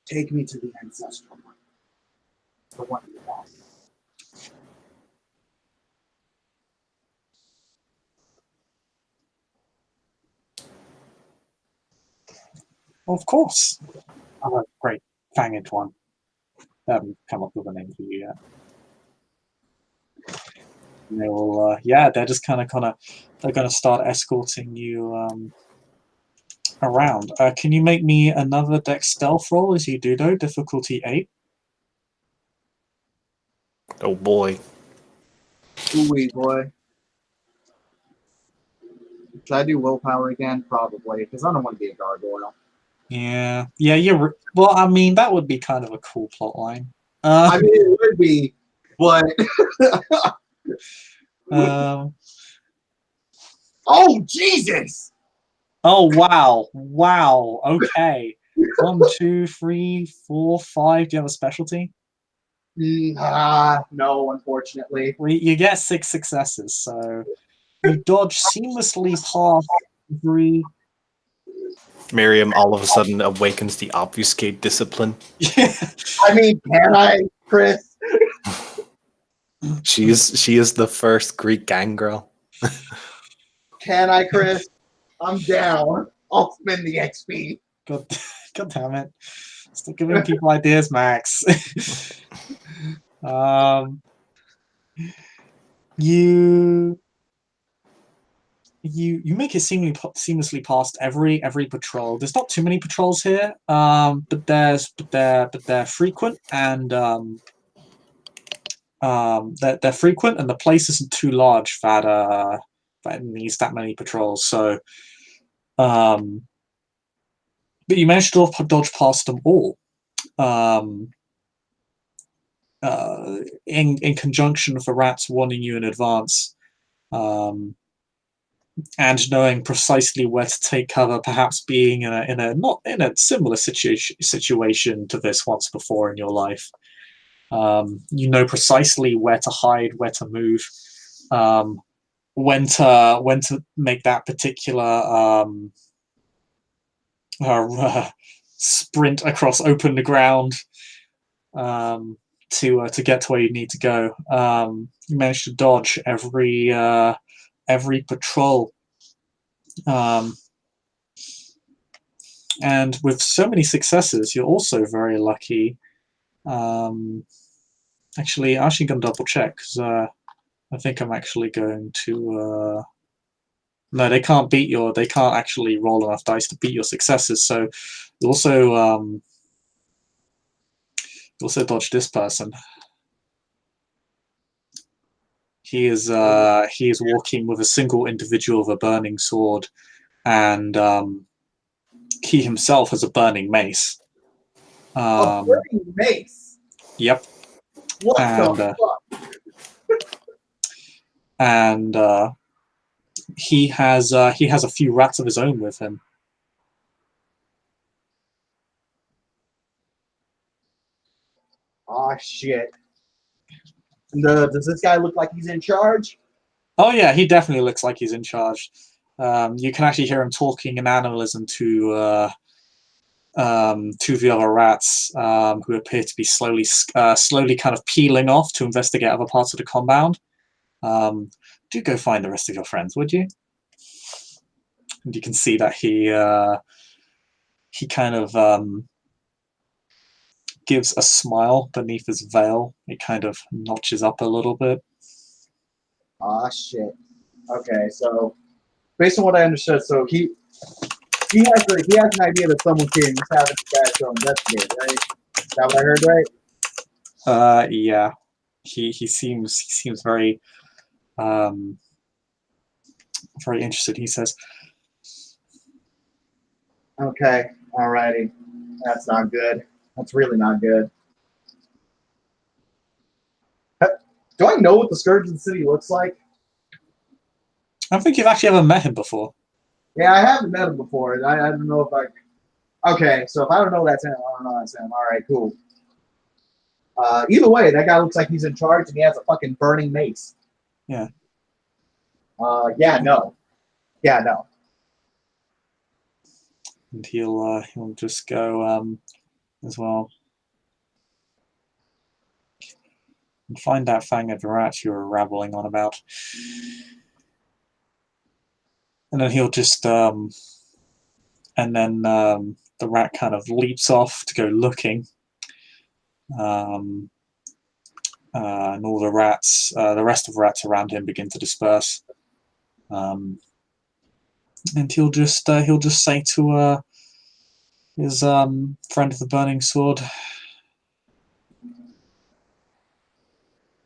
Take me to the ancestral one. The one in the back. Of course. Great Fanged One. I haven't come up with a name for you yet. And they will, they're just they're going to start escorting you around. Can you make me another Dex stealth roll as you do, though? Difficulty 8. Oh boy. Ooh-wee, boy. Should I do willpower again? Probably, because I don't want to be a gargoyle. Yeah, you're... Well, I mean, that would be kind of a cool plot line. I mean, it would be, but... Oh, Jesus! Oh, wow. Wow. Okay. 1, 2, 3, 4, 5. Do you have a specialty? No, unfortunately. Well, you get 6 successes, so you dodge seamlessly past 3. Miriam all of a sudden awakens the obfuscate discipline. I mean, can I, Chris? She is the first Greek gangrel. Can I, Chris? I'm down. I'll spend the XP. God damn it. Stop giving people ideas, Max. You make it seamlessly past every patrol. There's not too many patrols here, but they're frequent, and they're frequent, and the place isn't too large that it needs that many patrols. So, but you managed to dodge past them all. In conjunction with the rats warning you in advance. And knowing precisely where to take cover, perhaps being not in a similar situation to this once before in your life. You know precisely where to hide, where to move, when to make that particular sprint across open ground to get to where you need to go. You managed to dodge every patrol, and with so many successes, you're also very lucky. Actually, I'm actually going to double check because I think I'm actually going to. No, they can't beat your. They can't actually roll enough dice to beat your successes. So you also dodge this person. He is walking with a single individual with a burning sword, and he himself has a burning mace. A burning mace. Yep. What And, the fuck? And he has a few rats of his own with him. Oh shit. And, does this guy look like he's in charge? Oh yeah, he definitely looks like he's in charge. You can actually hear him talking in animalism to the other rats, who appear to be slowly kind of peeling off to investigate other parts of the compound. Do go find the rest of your friends, would you? And you can see that he kind of gives a smile beneath his veil. It kind of notches up a little bit. Ah shit. Okay, so based on what I understood, so he has an idea that someone can just have this guy to investigate, right? Is that what I heard, right? Yeah. He seems very very interested. He says, Okay, alrighty. That's not good. That's really not good. Do I know what the Scourge of the City looks like? I don't think you've actually ever met him before. Yeah, I haven't met him before. I don't know if I... Okay, so if I don't know that's him, I don't know that's him. Alright, cool. Either way, that guy looks like he's in charge and he has a fucking burning mace. Yeah. Yeah, no. Yeah, no. And he'll just go as well. And find that fang of the rat you were rambling on about. And then he'll just and then the rat kind of leaps off to go looking. And all the rats, the rest of the rats around him begin to disperse. And he'll just say to his friend of the burning sword,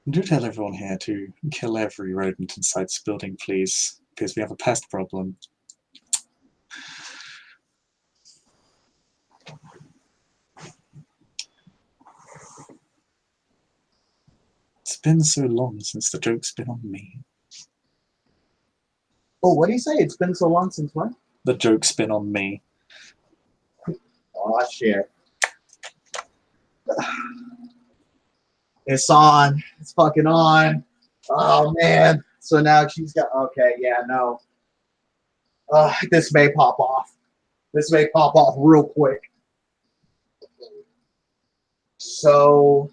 "Do tell everyone here to kill every rodent inside this building, please, because we have a pest problem." It's been so long since the joke's been on me. Oh, what do you say? It's been so long since when? The joke's been on me. Oh, shit. It's on. It's fucking on. Oh, man. So now she's got... Okay, yeah, no. This may pop off. This may pop off real quick. So...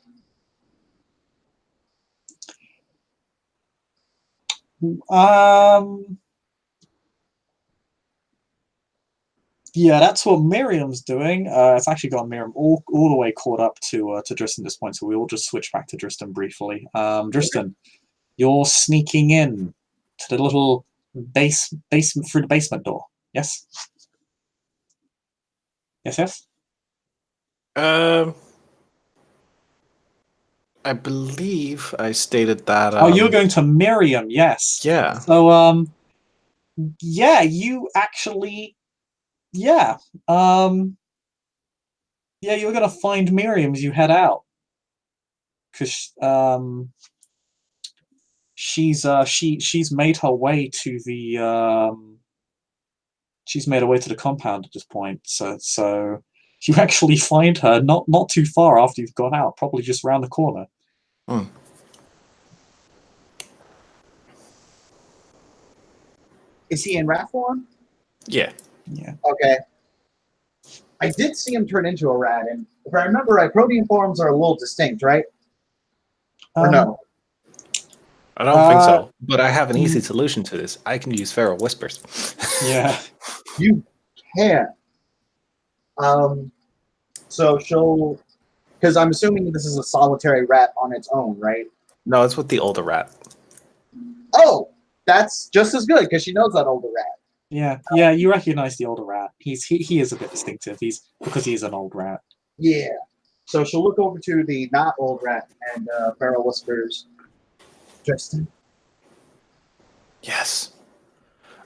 Yeah, that's what Miriam's doing. It's actually got Miriam all the way caught up to Dristan at this point, so we'll just switch back to Dristan briefly. Dristan, you're sneaking in to the little basement through the basement door. Yes. Yes. I believe I stated that. Oh, you're going to Miriam. Yes. Yeah. So yeah, you actually. Yeah. Yeah, you're gonna find Miriam as you head out, because she's made her way to the she's made her way to the compound at this point. So you actually find her not too far after you've gone out, probably just around the corner. Hmm. Is he in rat form? Yeah. Yeah. Okay. I did see him turn into a rat, and if I remember right, protein forms are a little distinct, right? Or no? I don't think Uh, so. But I have an easy mm. solution to this. I can use feral whispers. Yeah. You can. So she'll, because I'm assuming this is a solitary rat on its own, right? No, it's with the older rat. Oh, that's just as good because she knows that older rat. Yeah, you recognize the older rat. He is a bit distinctive. Because he's an old rat. Yeah. So she'll look over to the not old rat and Feral whispers, Tristan. Yes.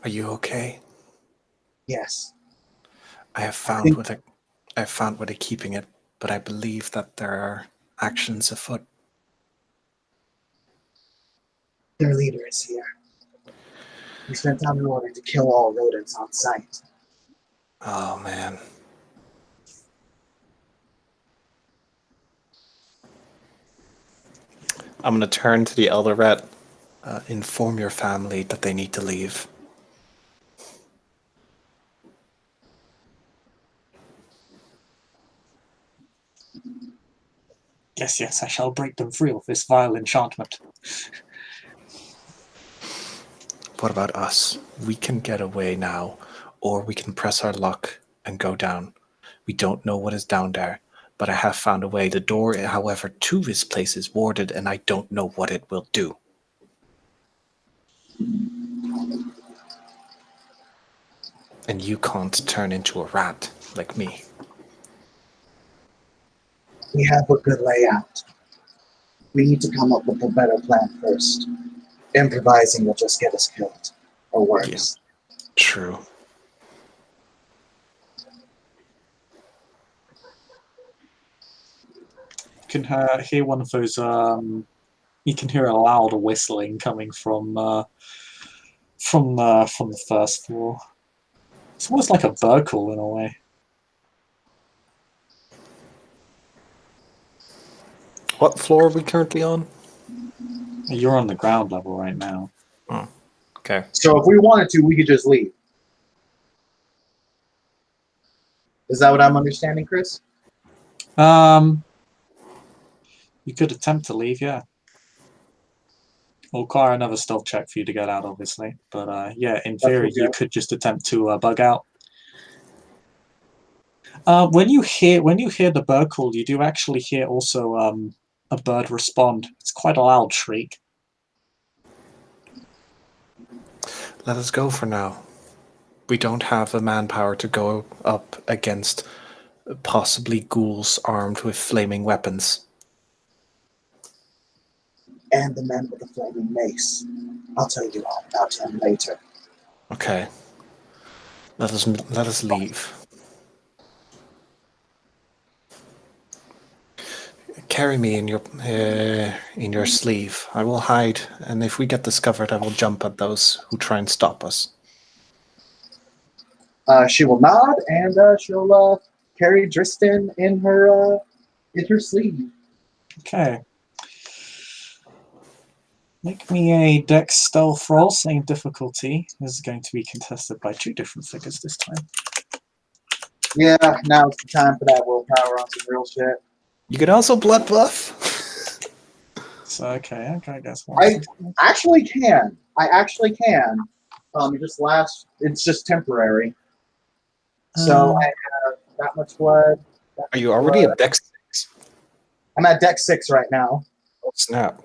Are you okay? Yes. I have I found think what I found where they're keeping it, but I believe that there are actions afoot. their leader is here. We spent time in order to kill all rodents on sight. Oh man. I'm gonna turn to the elder rat. Inform your family that they need to leave. Yes, I shall break them free of this vile enchantment. What about us? We can get away now, or we can press our luck and go down. We don't know what is down there, but I have found a way. The door, however, to this place is warded, and I don't know what it will do. And you can't turn into a rat like me. We have a good layout. We need to come up with a better plan first. Improvising will just get us killed, or Yeah, worse. true. You can hear one of those. You can hear a loud whistling coming from the first floor. It's almost like a bird call in a way. What floor are we currently on? You're on the ground level right now. Oh, okay. So if we wanted to, we could just leave. Is that what I'm understanding, Chris? You could attempt to leave, yeah. Or require another stealth check for you to get out, obviously. But yeah, in That's theory, you okay. could just attempt to bug out. When you hear the bird call, you do actually hear also a bird respond. It's quite a loud shriek. Let us go for now. We don't have the manpower to go up against possibly ghouls armed with flaming weapons. And the man with the flaming mace. I'll tell you all about him later. Okay. Let us leave. Carry me in your sleeve. I will hide, and if we get discovered, I will jump at those who try and stop us. She will nod, and she'll carry Tristan in her sleeve. Okay. Make me a dex stealth roll. Same difficulty. This is going to be contested by 2 different figures this time. Yeah, now it's the time for that willpower on some real shit. You can also blood buff. So okay, I guess I actually can. It's just temporary. So I have that much blood. Are you already at Dex 6? I'm at deck 6 right now. Oh, snap.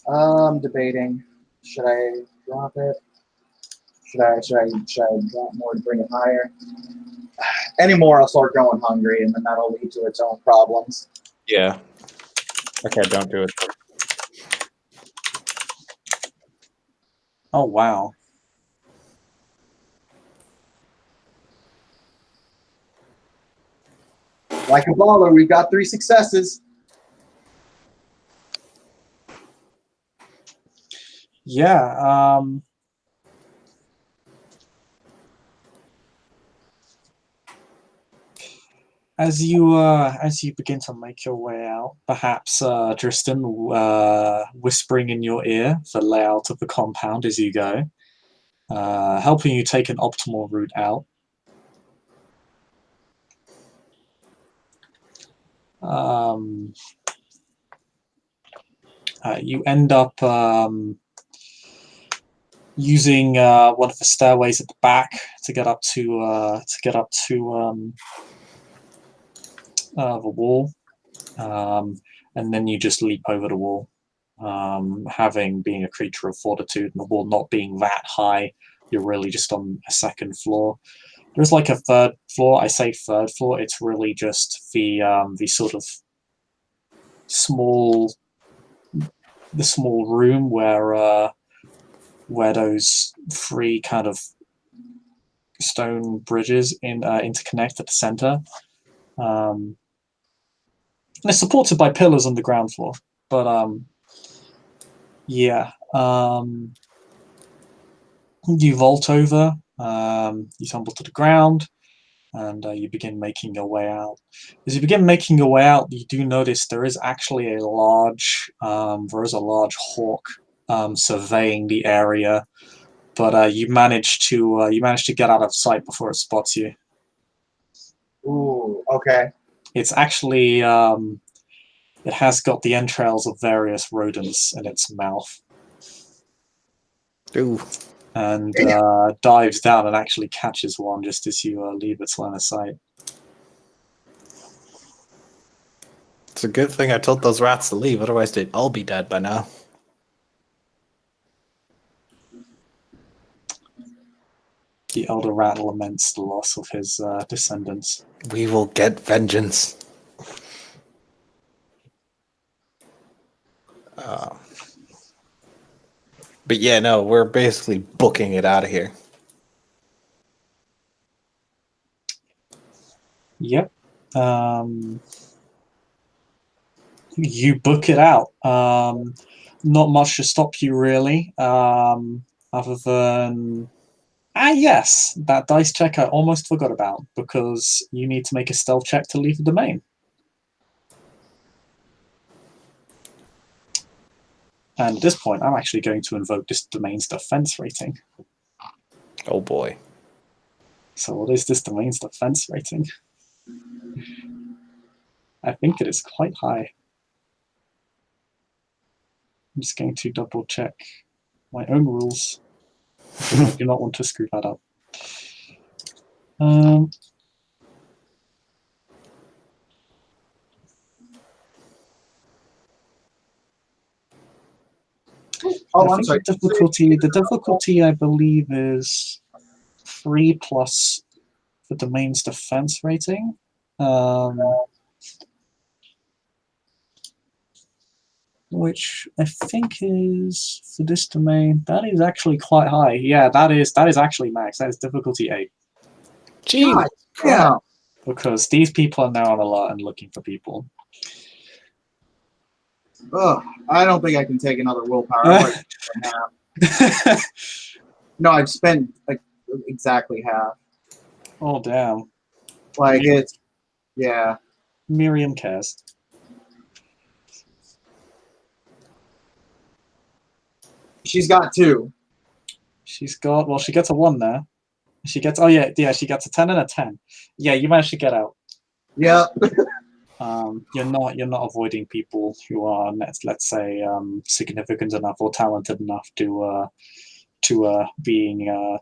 I'm debating. Should I drop it? Should I drop more to bring it higher? Any more, I'll start growing hungry, and then that'll lead to its own problems. Yeah. Okay, don't do it. Oh wow. Like a baller, we got 3 successes. Yeah. As you begin to make your way out, perhaps Tristan whispering in your ear the layout of the compound as you go, helping you take an optimal route out. You end up using one of the stairways at the back to get up to the wall, and then you just leap over the wall. Being a creature of fortitude and the wall not being that high, you're really just on a second floor. There's like a third floor. I say third floor. It's really just the sort of small room where those three kind of stone bridges interconnect at the center. And it's supported by pillars on the ground floor. But yeah. You vault over, you tumble to the ground, and you begin making your way out. As you begin making your way out, you do notice there is actually a large hawk surveying the area, but you manage to get out of sight before it spots you. Ooh, okay. It's actually it has got the entrails of various rodents in its mouth. Ooh. And dives down and actually catches one just as you leave its line of sight. It's a good thing I told those rats to leave, otherwise they'd all be dead by now. The elder rat laments the loss of his descendants. We will get vengeance. But yeah, no, we're basically booking it out of here. Yep. You book it out. Not much to stop you, really, other than... yes, that dice check I almost forgot about, because you need to make a stealth check to leave the domain. And at this point, I'm actually going to invoke this domain's defense rating. Oh boy. So what is this domain's defense rating? I think it is quite high. I'm just going to double check my own rules. I do not want to screw that up. I'm sorry. The difficulty, I believe, is 3 plus the domain's defense rating. Which I think is, for this domain, that is actually quite high. Yeah, that is actually max. That is difficulty 8. Gee, Yeah. Because these people are now on alert and looking for people. Ugh, I don't think I can take another willpower. I'm like half. No, I've spent like exactly half. Oh, damn. Like it's, yeah. Miriam cares. She's got 2. She's got, well, she gets a 1 there. She gets, oh yeah, she gets a 10 and a 10. Yeah, you managed to get out. Yep. You're not avoiding people who are, let's say, significant enough or talented enough to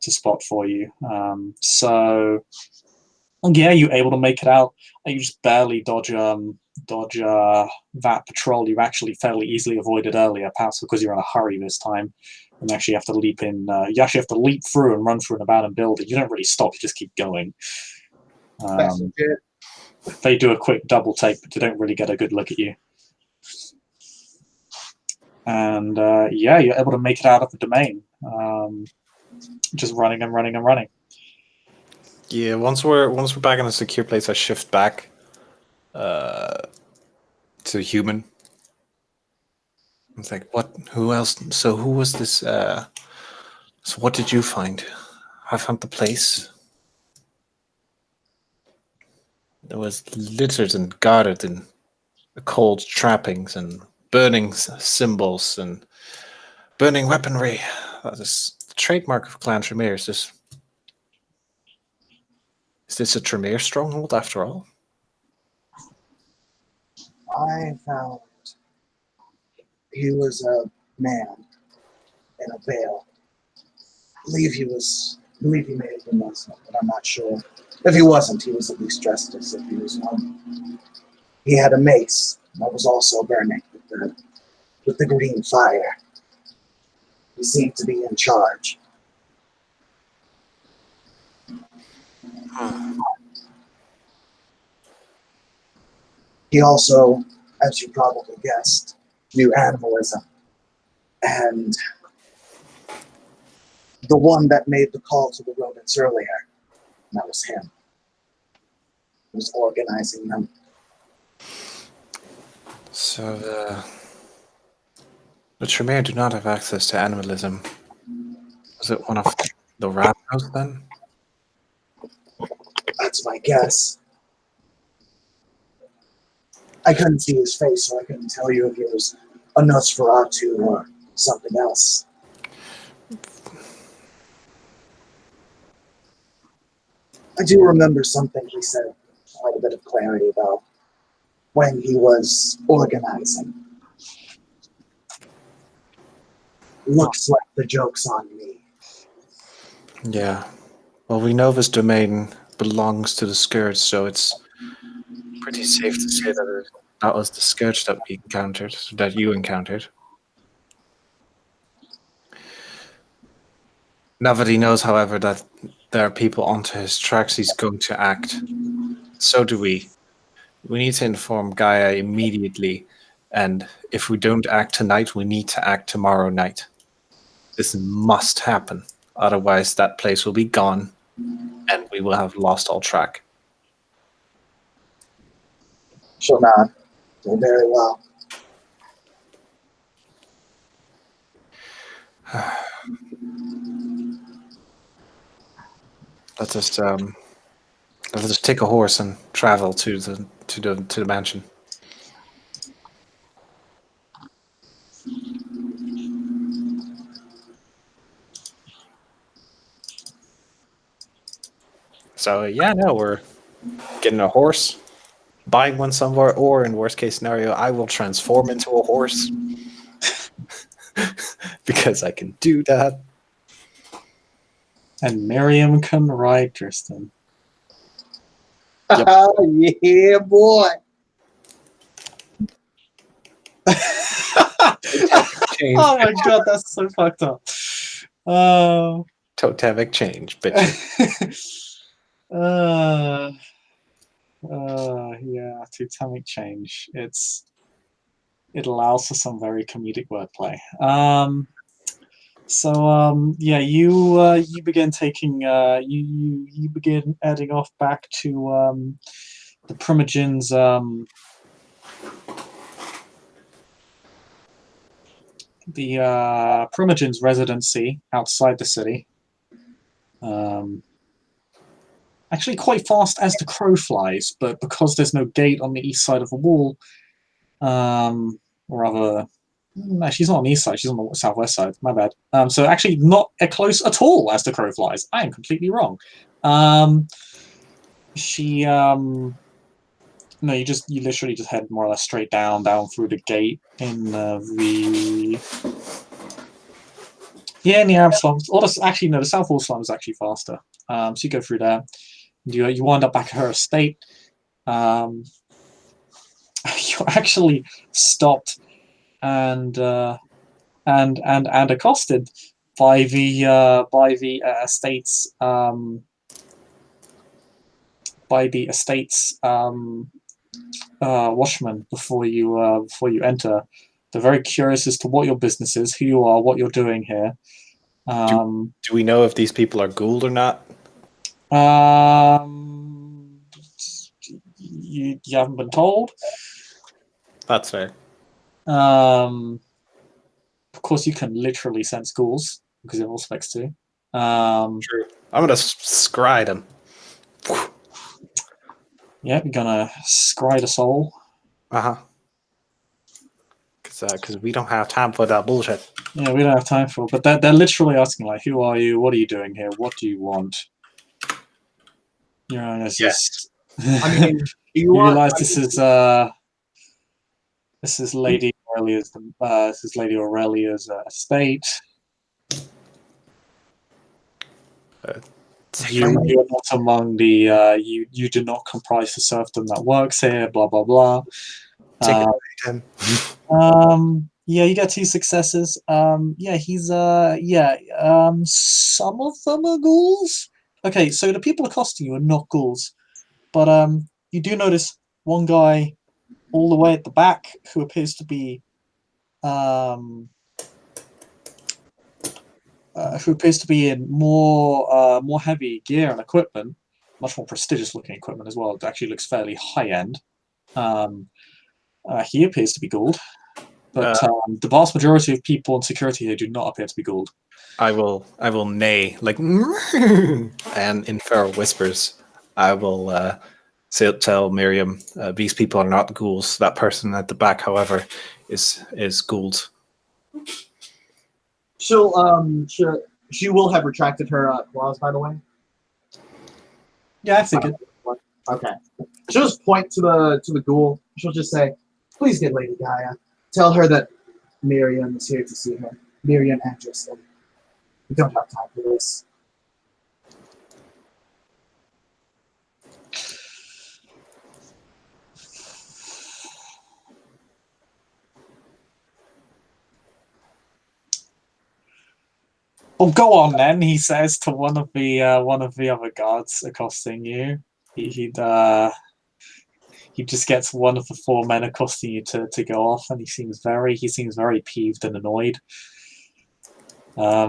spot for you. So yeah, you're able to make it out. You just barely dodge that patrol you actually fairly easily avoided earlier, perhaps because you're in a hurry this time, and actually have to leap in. You actually have to leap through and run through an abandoned building. You don't really stop; you just keep going. That's legit. They do a quick double take, but they don't really get a good look at you. And yeah, you're able to make it out of the domain, just running and running and running. Yeah, once we're back in a secure place, I shift back to human. It's like, what? Who else? So who was this? So what did you find? I found the place. It was littered and guarded in occult trappings and burning symbols and burning weaponry. That is the trademark of Clan Tremere. Is this a Tremere stronghold after all? I found he was a man in a veil. I believe he may have been Muslim, but I'm not sure. If he wasn't, he was at least dressed as if he was one. He had a mace that was also burning with the green fire. He seemed to be in charge. He also, as you probably guessed, knew animalism. And the one that made the call to the rodents earlier, that was him. He was organizing them. So the Tremere do not have access to animalism. Was it one of the Rapnos then? That's my guess. I couldn't see his face, so I couldn't tell you if he was a Nosferatu or something else. I do remember something he said, quite a bit of clarity about when he was organizing. Looks like the joke's on me. Yeah. Well, we know this domain belongs to the Scourge, so it's pretty safe to say that was the Scourge that we encountered, that you encountered. Now that he knows, however, that there are people onto his tracks, he's going to act. So do we. We need to inform Gaia immediately, and if we don't act tonight, we need to act tomorrow night. This must happen. Otherwise, that place will be gone, and we will have lost all track. She'll nod. Well, very well. Let us take a horse and travel to the mansion. So yeah, no, we're getting a horse, buying one somewhere, or in worst case scenario, I will transform into a horse because I can do that. And Miriam can ride Tristan. Yep. Yeah, boy. Oh my god, that's so fucked up. Oh. Totemic change, bitch. Yeah, totemic change. It allows for some very comedic wordplay. Yeah, you begin taking you begin heading off back to the Primogen's Primogen's residency outside the city. Actually quite fast as the crow flies, but because there's no gate on the east side of the wall, or rather, no, she's not on the east side, she's on the southwest side, my bad. So actually not close at all as the crow flies. I am completely wrong. No, you literally just head more or less straight down through the gate in the Arab slums. Or actually, no, the South Wall slum is actually faster. So you go through there. You wind up back at her estate. You're actually stopped and accosted by the estate's watchman before you enter. They're very curious as to what your business is, who you are, what you're doing here. Do we know if these people are Gould or not? You haven't been told. That's fair. Of course, you can literally sense ghouls because you're all specs to. True. I'm gonna scry them. Yep, you're gonna scry the soul. Uh-huh. Because we don't have time for that bullshit. Yeah, we don't have time for it. But they're literally asking, like, who are you? What are you doing here? What do you want? You know, this is... I mean, do you You want? realize this is Lady Aurelia's estate. You are not among the you do not comprise the serfdom that works here. Blah blah blah. Take it away, Yeah, you get 2 successes. Yeah, he's some of them are ghouls. Okay, so the people accosting you are not ghouls, but you do notice one guy all the way at the back who appears to be in more heavy gear and equipment, much more prestigious looking equipment as well. It actually looks fairly high end. He appears to be Gould, but the vast majority of people in security here do not appear to be Gould. I will neigh like, and in feral whispers, I will tell Miriam these people are not ghouls. That person at the back, however, is Gould. She will have retracted her clause, by the way. Yeah, I figured. Okay. She'll just point to the ghoul. She'll just say, "Please get Lady Gaia. Tell her that Miriam is here to see her. Miriam and Justin. We don't have time for this." Well, go on then, he says to one of the other guards accosting you. He just gets one of the 4 men accosting you to go off, and he seems very peeved and annoyed.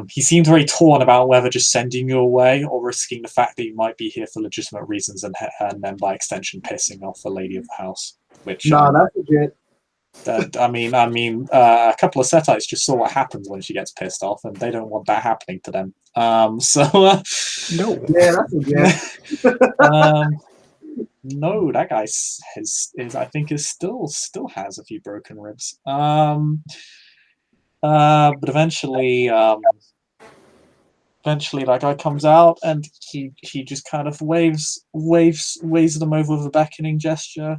He seems very torn about whether just sending you away or risking the fact that you might be here for legitimate reasons and then by extension pissing off the lady of the house. Which No, that's legit. I mean, a couple of Setites just saw what happens when she gets pissed off, and they don't want that happening to them. No. Yeah, that's legit. No, that guy is I think is still has a few broken ribs. But eventually that guy comes out, and he just kind of waves them over with a beckoning gesture,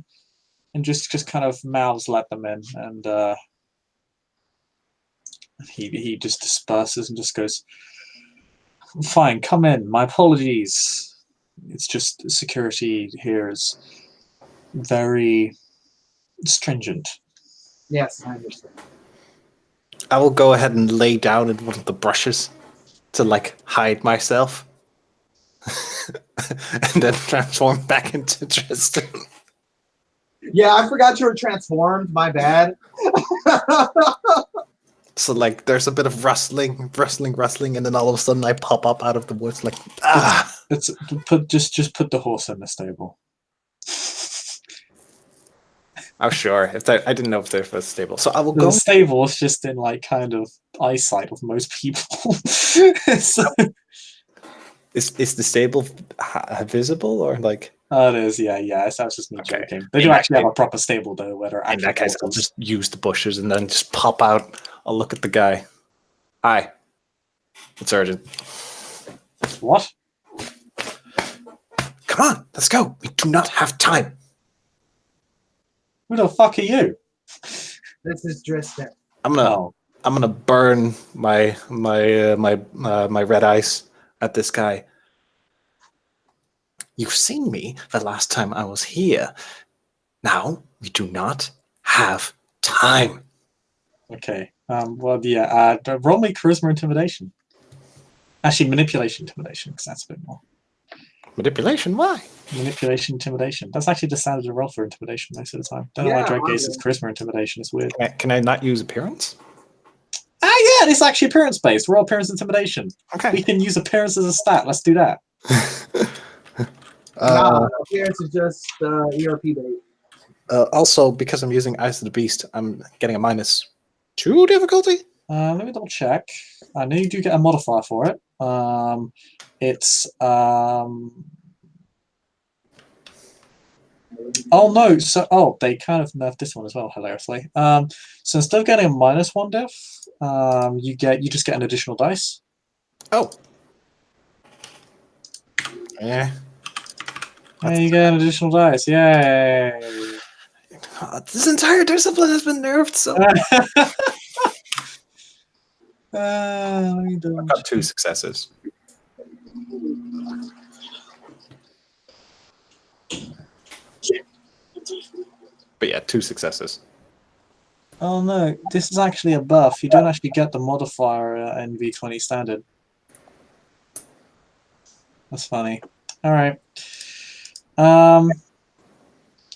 and just kind of mouths let them in, and he just disperses and just goes, "Fine, come in. My apologies. It's just security here is very stringent." Yes, I understand. I will go ahead and lay down in one of the brushes to like hide myself, and then transform back into Tristan. Yeah, I forgot you were transformed. My bad. So like, there's a bit of rustling, and then all of a sudden I pop up out of the woods like, ah. Just put the horse in the stable. Oh sure. I didn't know if there was stable, so I will The go. stable is just in like kind of eyesight of most people. So, Is the stable visible or like? it is, yeah. That was just me Okay. joking. They do actually have a proper stable though, where they're In that actual case, I'll horses. just use the bushes and then just pop out. I'll look at the guy. Hi. It's urgent. What? Come on, let's go. We do not have time. Who the fuck are you? This is Tristan. I'm gonna burn my red ice at this guy. You've seen me the last time I was here. Now we do not have time. Okay. Well, yeah. Roll me charisma intimidation. Actually, manipulation intimidation, because that's a bit more. Manipulation? Why? Manipulation intimidation. That's actually the standard roll for intimidation most of the time. Don't know why Drake Gaze's charisma intimidation is weird. Can I not use appearance? Yeah, it's actually appearance based. Roll appearance intimidation. Okay. We can use appearance as a stat. Let's do that. No, appearance is just ERP bait. Also, because I'm using Eyes of the Beast, I'm getting a -2 difficulty. Let me double check. I know you do get a modifier for it. It's Oh no! So they kind of nerfed this one as well, hilariously. So instead of getting a -1 diff, you just get an additional dice. Oh. Yeah. There you get an additional dice. Yay! This entire discipline has been nerfed, so Let me I've got 2 successes. But yeah, 2 successes. Oh no, this is actually a buff. You don't actually get the modifier in V20 standard. That's funny. All right.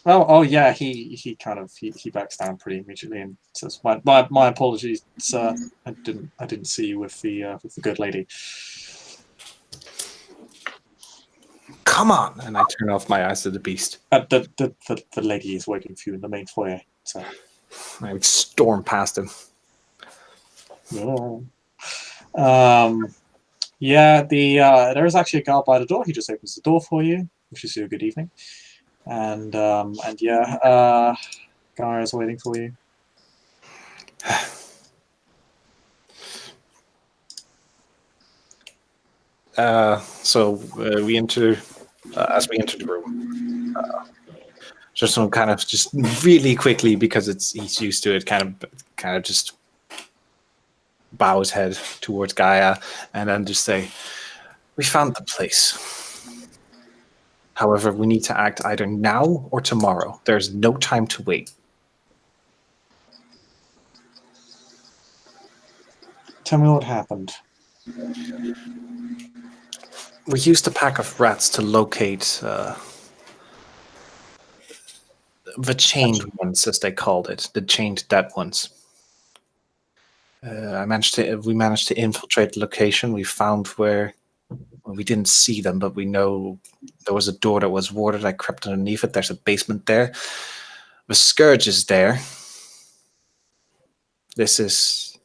Oh yeah, he kind of he backs down pretty immediately and says, "My apologies, sir. I didn't see you with the good lady." Come on! And I turn off my eyes to the beast. The lady is waiting for you in the main foyer. So I would storm past him. oh. Yeah, there is actually a guard by the door. He just opens the door for you, wishes you a good evening, and yeah, Gaia is waiting for you. So we enter as we enter the room. Just some kind of just really quickly because he's used to it. Kind of just bow his head towards Gaia and then just say, "We found the place. However, we need to act either now or tomorrow. There's no time to wait." Tell me what happened. We used a pack of rats to locate the chained ones, as they called it, the chained dead ones. We managed to infiltrate the location. We found where we didn't see them, but we know there was a door that was warded. I crept underneath it. There's a basement there. The Scourge is there. This is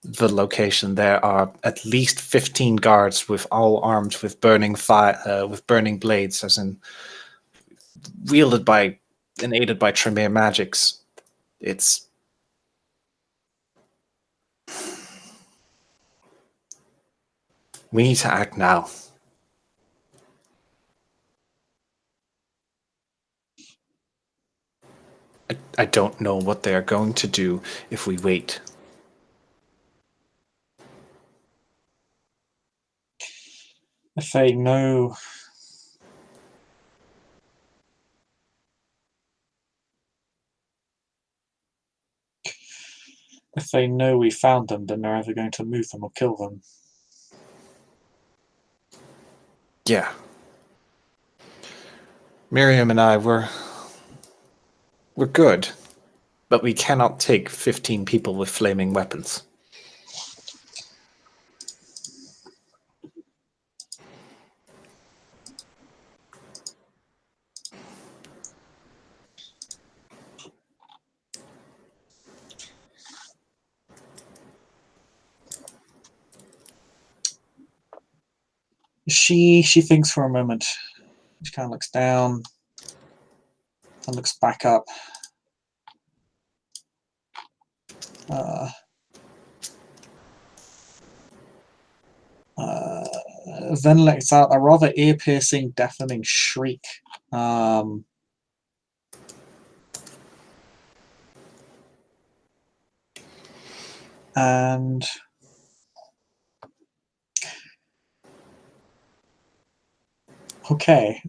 the location. There are at least 15 guards with all armed with burning blades, as in wielded by and aided by Tremere magics. We need to act now. I don't know what they are going to do if we wait. If they know, we found them, then they're either going to move them or kill them. Yeah. Miriam and I we're good, but we cannot take 15 people with flaming weapons. She thinks for a moment. She kind of looks down and looks back up. Then lets out a rather ear-piercing, deafening shriek. And okay.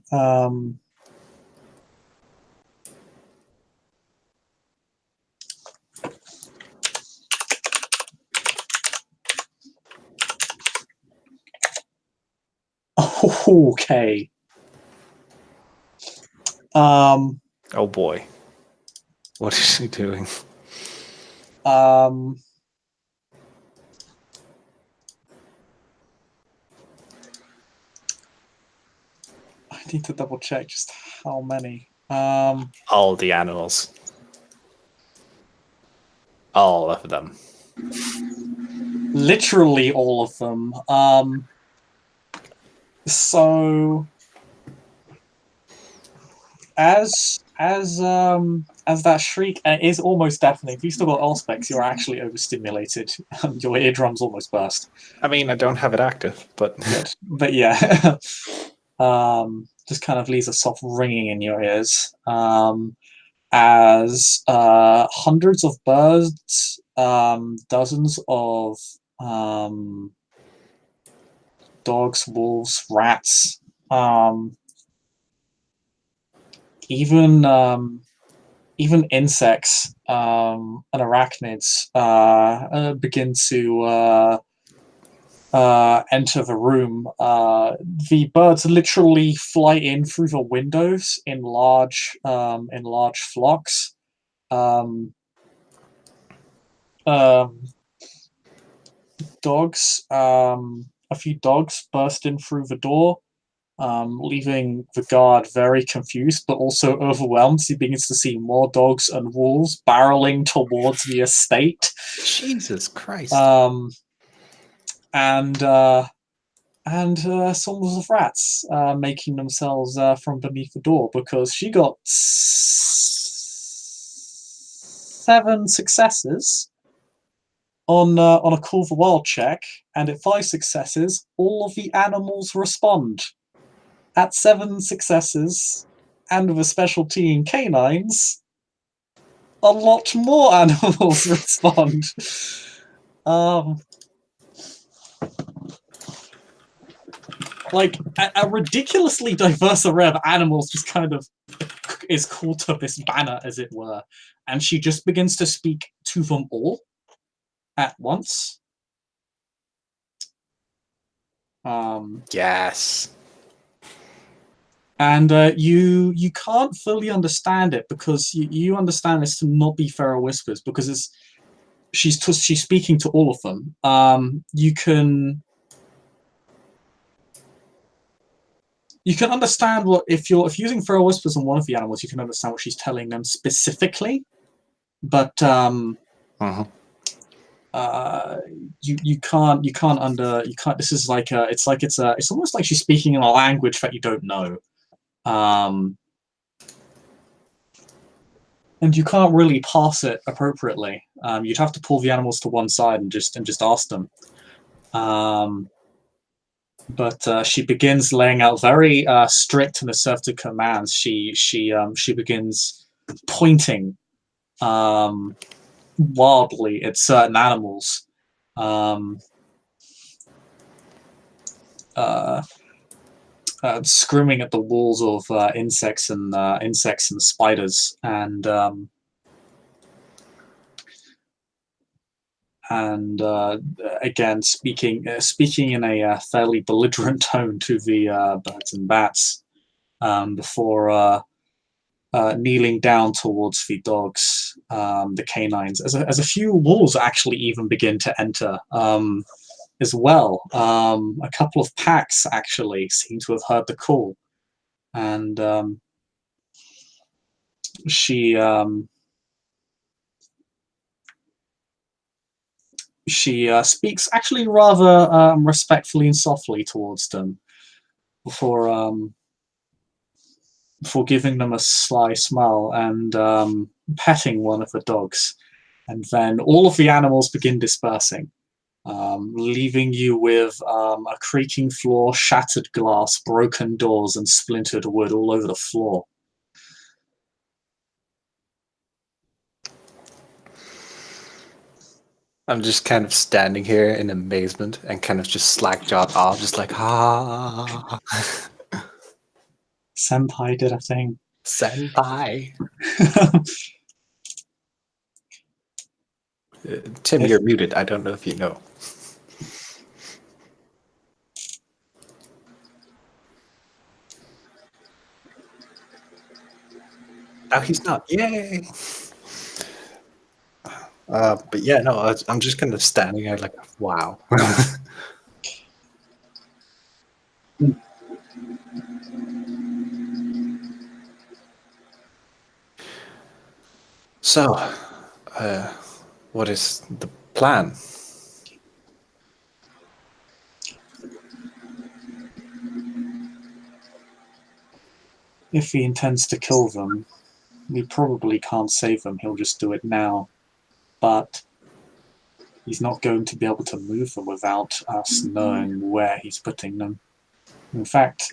Okay. Oh boy. What is she doing? I need to double check just how many. All the animals. All of them. Literally all of them. So as that shriek is almost deafening. If you still got Auspex, you're actually overstimulated. Your eardrums almost burst. I mean, I don't have it active, but Good. But yeah, just kind of leaves a soft ringing in your ears. As hundreds of birds, dozens of dogs, wolves, rats, even even insects and arachnids begin to enter the room. The birds literally fly in through the windows in large flocks. Dogs, a few dogs burst in through the door, leaving the guard very confused but also overwhelmed. He begins to see more dogs and wolves barreling towards the estate. Jesus Christ. And swarms of rats making themselves from beneath the door, because she got 7 successes on a Call the Wild check, and at 5 successes, all of the animals respond. At 7 successes, and with a specialty in canines, a lot more animals respond. Like a ridiculously diverse array of animals just kind of is called to this banner, as it were, and she just begins to speak to them all at once. Yes. And you can't fully understand it, because you understand this to not be Feral Whispers, because she's speaking to all of them. You can understand what, if you're using Feral Whispers on one of the animals, you can understand what she's telling them specifically, but you can't. This is like it's almost like she's speaking in a language that you don't know. And you can't really pass it appropriately. You'd have to pull the animals to one side and just ask them. But she begins laying out very strict and assertive commands. She begins pointing wildly at certain animals. Screaming at the walls of insects and spiders, and again speaking in a fairly belligerent tone to the birds and bats, before kneeling down towards the dogs, the canines, as a few wolves actually even begin to enter. As well, a couple of packs actually seem to have heard the call, and she speaks actually rather respectfully and softly towards them, before giving them a sly smile and petting one of the dogs, and then all of the animals begin dispersing. Leaving you with a creaking floor, shattered glass, broken doors, and splintered wood all over the floor. I'm just kind of standing here in amazement and kind of just slack-jawed off, just like, Senpai did a thing. Senpai. Tim, you're muted. I don't know if you know. Oh, he's not. Yay! But yeah, no, I'm just kind of standing there like, wow. So, what is the plan? If he intends to kill them, we probably can't save them. He'll just do it now. But he's not going to be able to move them without us knowing where he's putting them. In fact,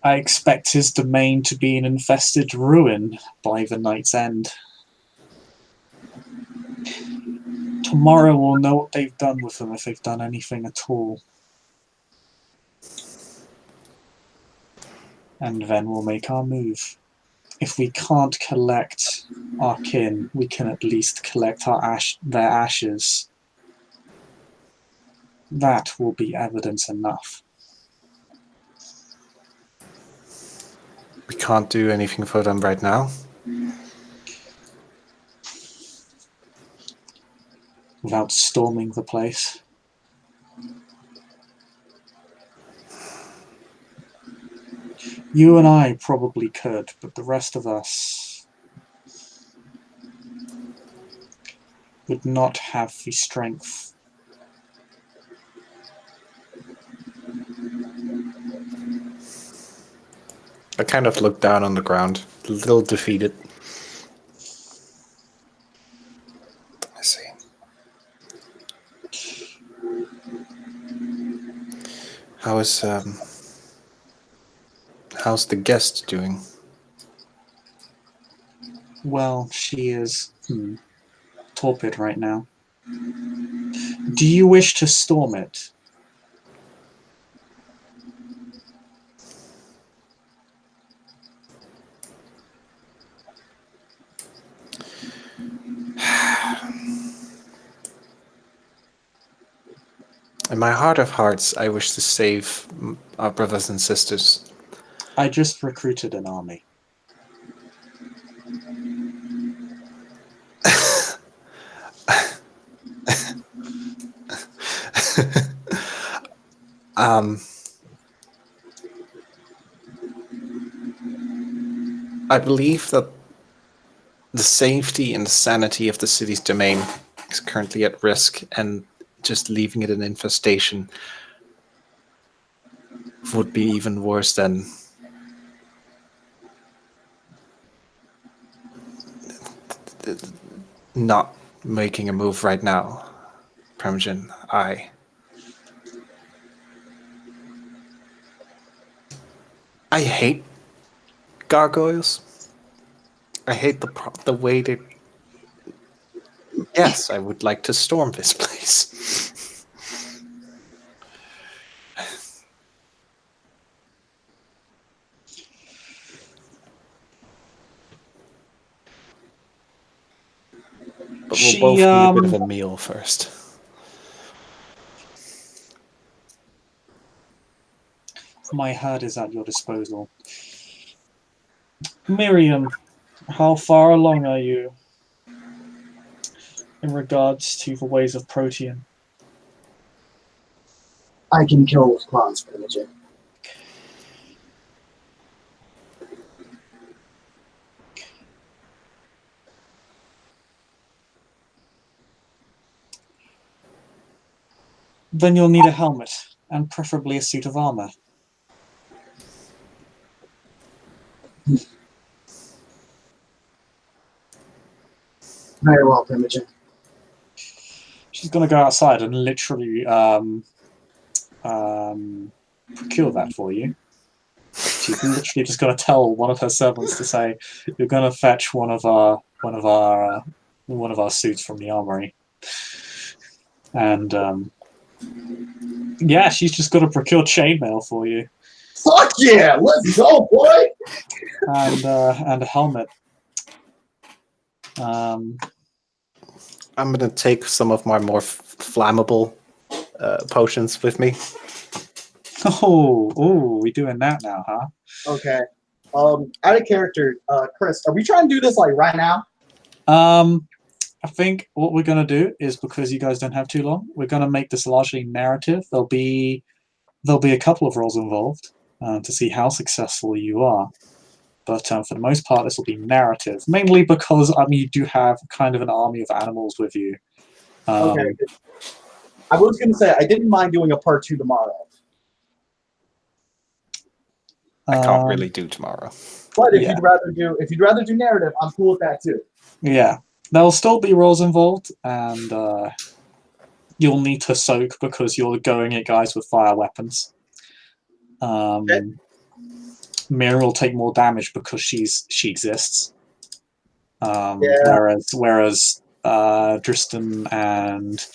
I expect his domain to be an infested ruin by the night's end. Tomorrow we'll know what they've done with them, if they've done anything at all. And then we'll make our move. If we can't collect our kin, we can at least collect their ashes. That will be evidence enough. We can't do anything for them right now. Without storming the place. You and I probably could, but the rest of us would not have the strength. I kind of look down on the ground, a little defeated. I see. How's the guest doing? Well, she is torpid right now. Do you wish to storm it? In my heart of hearts, I wish to save our brothers and sisters. I just recruited an army. I believe that the safety and the sanity of the city's domain is currently at risk, and just leaving it an infestation would be even worse than not making a move right now. Primogen, I hate gargoyles. I hate the way they... Yes, I would like to storm this place. But we'll both need a bit of a meal first. My herd is at your disposal. Miriam, how far along are you in regards to the ways of Protean? I can kill with claws, Primogen. Then you'll need a helmet, and preferably a suit of armor. Very well, Primogen. She's going to go outside and literally procure that for you. She's literally just going to tell one of her servants to say, "You're going to fetch one of our suits from the armory." And yeah, she's just got to procure chainmail for you. Fuck yeah! Let's go, boy! And a helmet. I'm gonna take some of my more flammable potions with me. Oh, we doing that now, huh? Okay. Out of character, Chris, are we trying to do this like right now? I think what we're gonna do is, because you guys don't have too long, we're gonna make this largely narrative. There'll be a couple of rolls involved to see how successful you are. But for the most part, this will be narrative, mainly because you do have kind of an army of animals with you. Okay. I was going to say I didn't mind doing a part 2 tomorrow. I can't really do tomorrow. But if Yeah. you'd rather do narrative, I'm cool with that too. Yeah, there'll still be rolls involved, and you'll need to soak because you're going at guys with fire weapons. Okay. Mira will take more damage because she exists. Yeah. Whereas Dristan and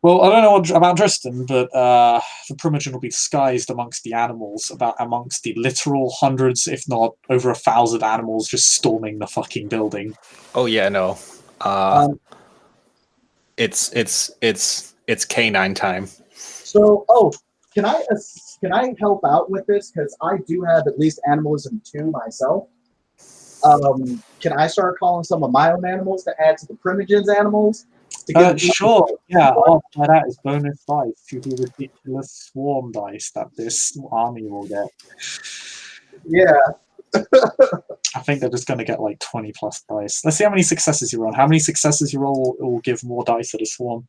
I don't know about Dristan, but the Primogen will be disguised amongst the animals, amongst the literal hundreds, if not over 1,000 animals just storming the fucking building. Oh yeah, no. It's canine time. So, can I help out with this? Because I do have at least animalism 2 myself. Can I start calling some of my own animals to add to the Primogen's animals? Sure, yeah, after that is bonus dice to the ridiculous swarm dice that this army will get. Yeah. I think they're just going to get like 20 plus dice. Let's see how many successes you roll. How many successes you roll will give more dice to the swarm.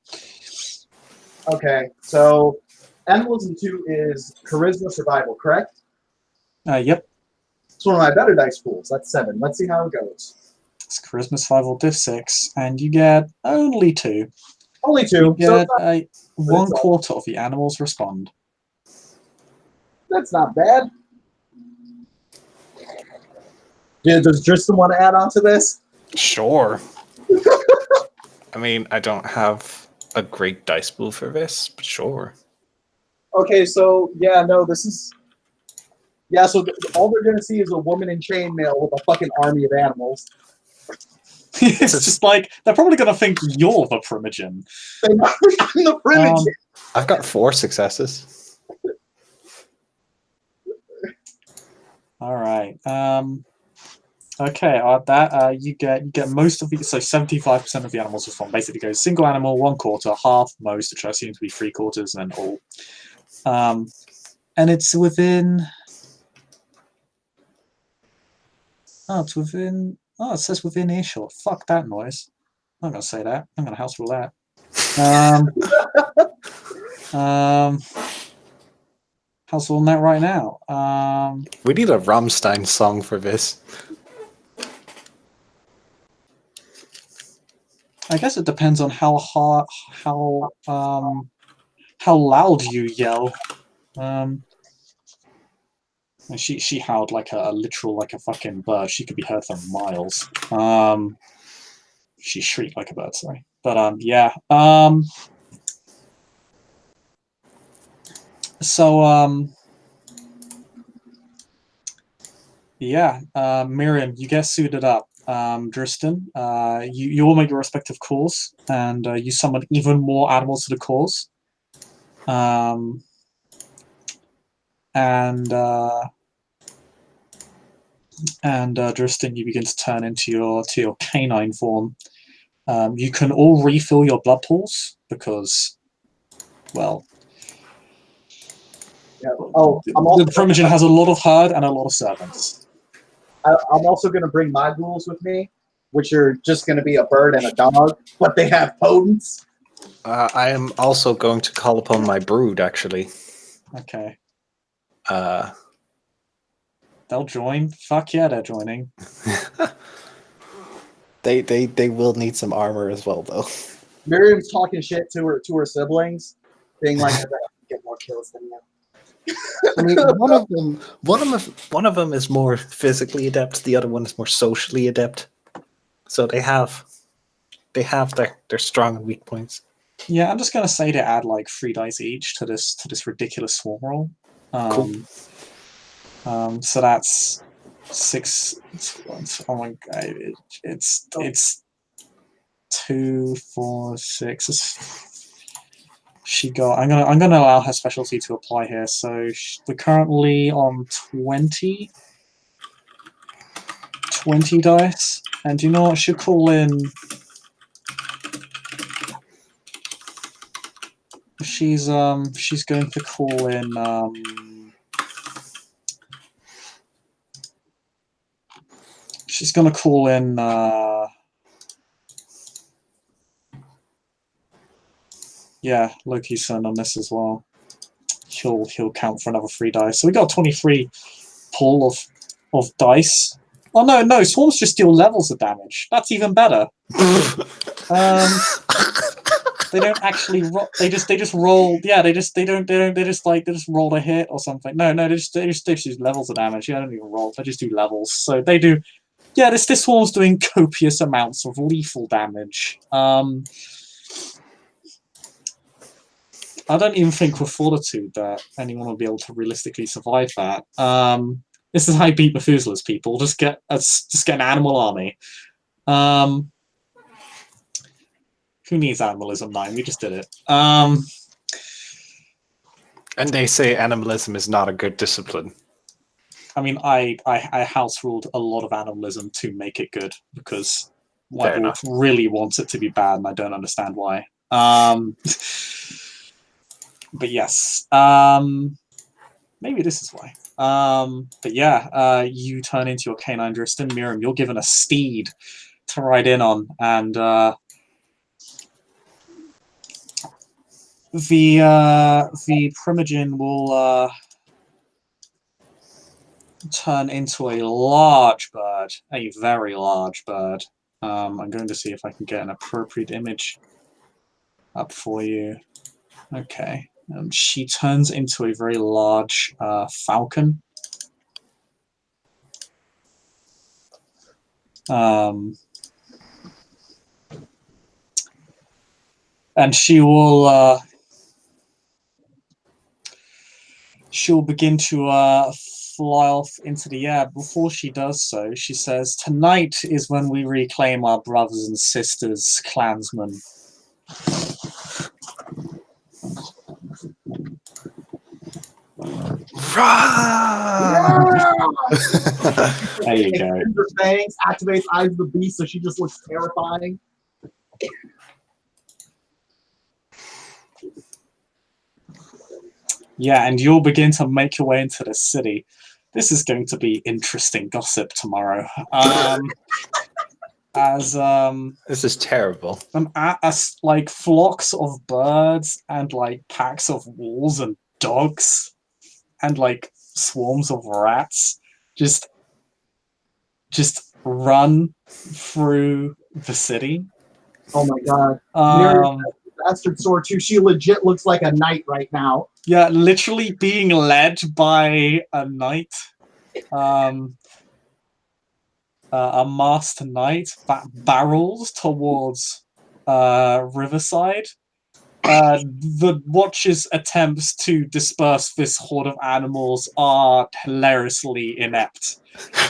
Okay, so animalism 2 is charisma survival, correct? Yep. It's one of my better dice pools. That's 7. Let's see how it goes. It's charisma survival diff 6, and you get only 2. Only 2. You So get one quarter of the animals respond. that's not bad. Does Tristan want to add on to this? Sure. I mean, I don't have a great dice pool for this, but sure. Okay, so this is so all they're gonna see is a woman in chainmail with a fucking army of animals. It's just like they're probably going to think you're the Primogen. I'm the Primogen. I've got 4 successes. All right. Okay. You get most of the 75% of the animals respond. Basically, goes single animal, 1 quarter, half, most, which I assume to be 3/4, and then all. And it's within. Oh, it's within. Oh, it says within earshot. Fuck that noise. I'm not gonna say that. I'm gonna house rule that. House rule that right now. We need a Rammstein song for this. I guess it depends on how loud you yell. She howled like a literal, like a fucking bird. She could be heard for miles. She shrieked like a bird, sorry. But yeah. Miriam, you get suited up. Dristan, you all make your respective calls, and you summon even more animals to the calls. And Dristan, you begin to turn into your canine form. You can all refill your blood pools because, well, the Primogen has a lot of herd and a lot of servants. I'm also going to bring my ghouls with me, which are just going to be a bird and a dog, but they have potents. I am also going to call upon my brood, actually. Okay. They'll join? Fuck yeah, they're joining. They will need some armor as well, though. Miriam's talking shit to her siblings, being like, "I get more kills than you." I mean, one of them is more physically adept. The other one is more socially adept. So they have their strong and weak points. Yeah, I'm just gonna say to add like 3 dice each to this ridiculous swarm roll. Cool. So that's 6. Oh my god, it's 2, 4, 6. She got. I'm gonna allow her specialty to apply here. So we're currently on 20 dice, and you know what? She'll call in. She's going to call in. She's gonna call in. Yeah, Loki's son on this as well. he'll count for another 3 dice. So we got a 23 pull of dice. Oh no, swarms just deal levels of damage. That's even better. They don't actually they just roll. Yeah, they just roll a hit or something. No, they just do levels of damage. Yeah, they don't even roll. They just do levels. So they do. Yeah, this swarm's doing copious amounts of lethal damage. I don't even think with Fortitude that anyone will be able to realistically survive that. This is how you beat Methuselah's people. Just get an animal army. Who needs animalism 9? We just did it. And they say animalism is not a good discipline. I mean, I house ruled a lot of animalism to make it good because White Wolf really wants it to be bad, and I don't understand why. But yes, maybe this is why. But yeah, you turn into your canine Driston. Miriam, you're given a steed to ride in on, and the Primogen will turn into a large bird, a very large bird. I'm going to see if I can get an appropriate image up for you. Okay. She turns into a very large falcon. And she'll begin to fly off into the air. Before she does so, she says, "Tonight is when we reclaim our brothers and sisters, clansmen." There you go. Her fangs, activates Eyes of the Beast, so she just looks terrifying. Yeah, and you'll begin to make your way into the city. This is going to be interesting gossip tomorrow. This is terrible. As like flocks of birds and like packs of wolves and dogs and like swarms of rats just run through the city. Oh my god. Miriam has the bastard sword too. She legit looks like a knight right now. Yeah, literally being led by a knight. A masked knight barrels towards Riverside. The Watcher's attempts to disperse this horde of animals are hilariously inept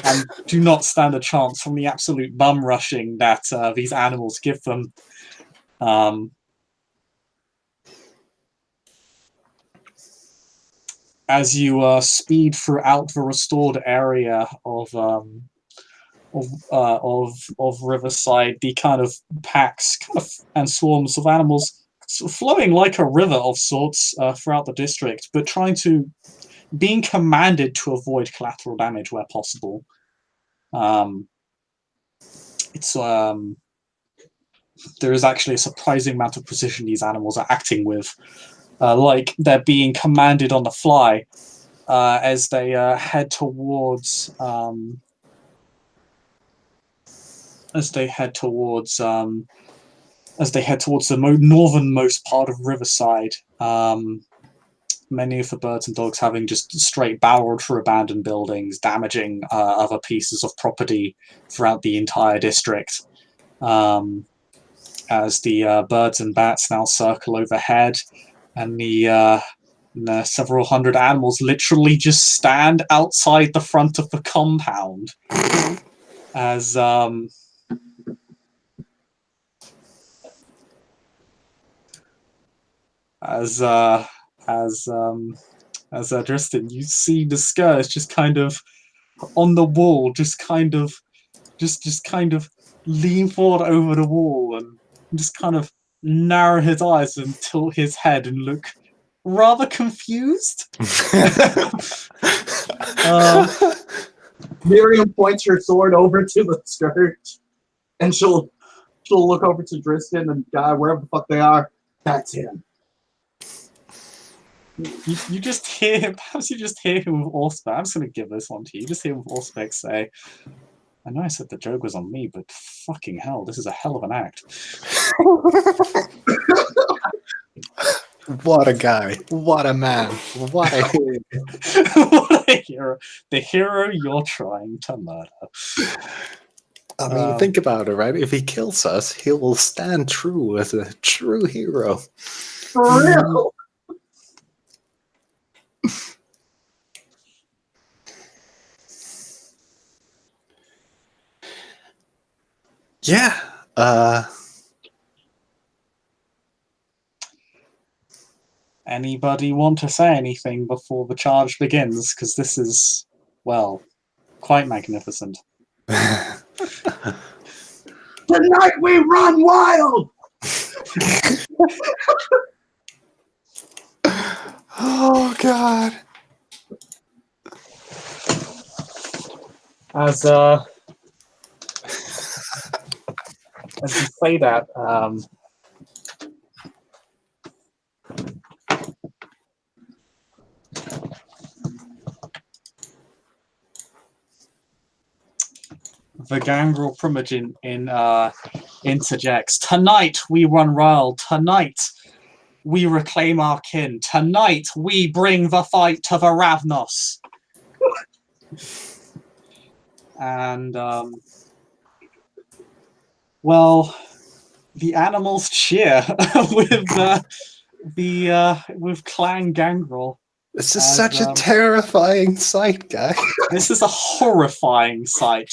and do not stand a chance from the absolute bum rushing that these animals give them. As you speed throughout the restored area of Riverside, the kind of packs and swarms of animals flowing like a river of sorts throughout the district, but being commanded to avoid collateral damage where possible. There is actually a surprising amount of precision these animals are acting with, like they're being commanded on the fly as they head towards the northernmost part of Riverside. Many of the birds and dogs having just straight barreled through abandoned buildings, damaging other pieces of property throughout the entire district. As the birds and bats now circle overhead, and the several hundred animals literally just stand outside the front of the compound as Driston, you see the Scourge just kind of on the wall, just kind of lean forward over the wall and just kind of narrow his eyes and tilt his head and look rather confused. Miriam points her sword over to the Scourge, and she'll look over to Driston and wherever the fuck they are. That's him. You just hear, perhaps you just hear him with Auspex. I'm just going to give this one to you. You just hear him with Auspex say, I know I said the joke was on me, but fucking hell, this is a hell of an act. What a guy. What a man. What a hero. What a hero. The hero you're trying to murder. I mean, think about it, right? If he kills us, he will stand true as a true hero. For real. Yeah. Anybody want to say anything before the charge begins? Because this is, well, quite magnificent. Tonight we run wild. Oh, God. As you say that, the gangrel primogen interjects. Tonight we run wild. Tonight we reclaim our kin. Tonight we bring the fight to the Ravnos. And well, the animals cheer with Clan Gangrel. This is such a terrifying sight, guy. This is a horrifying sight.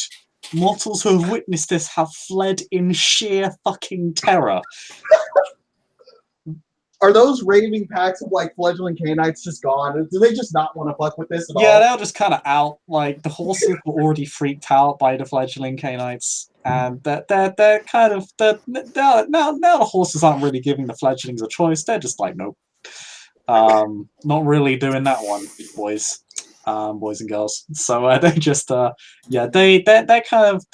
Mortals who have witnessed this have fled in sheer fucking terror. Are those raving packs of like fledgling canites just gone? Do they just not want to fuck with this at all? Yeah, they're just kind of out. Like the horses were already freaked out by the fledgling canites, and they're kind of now the horses aren't really giving the fledglings a choice. They're just like, nope, not really doing that one, boys. Boys and girls. So they just they kind of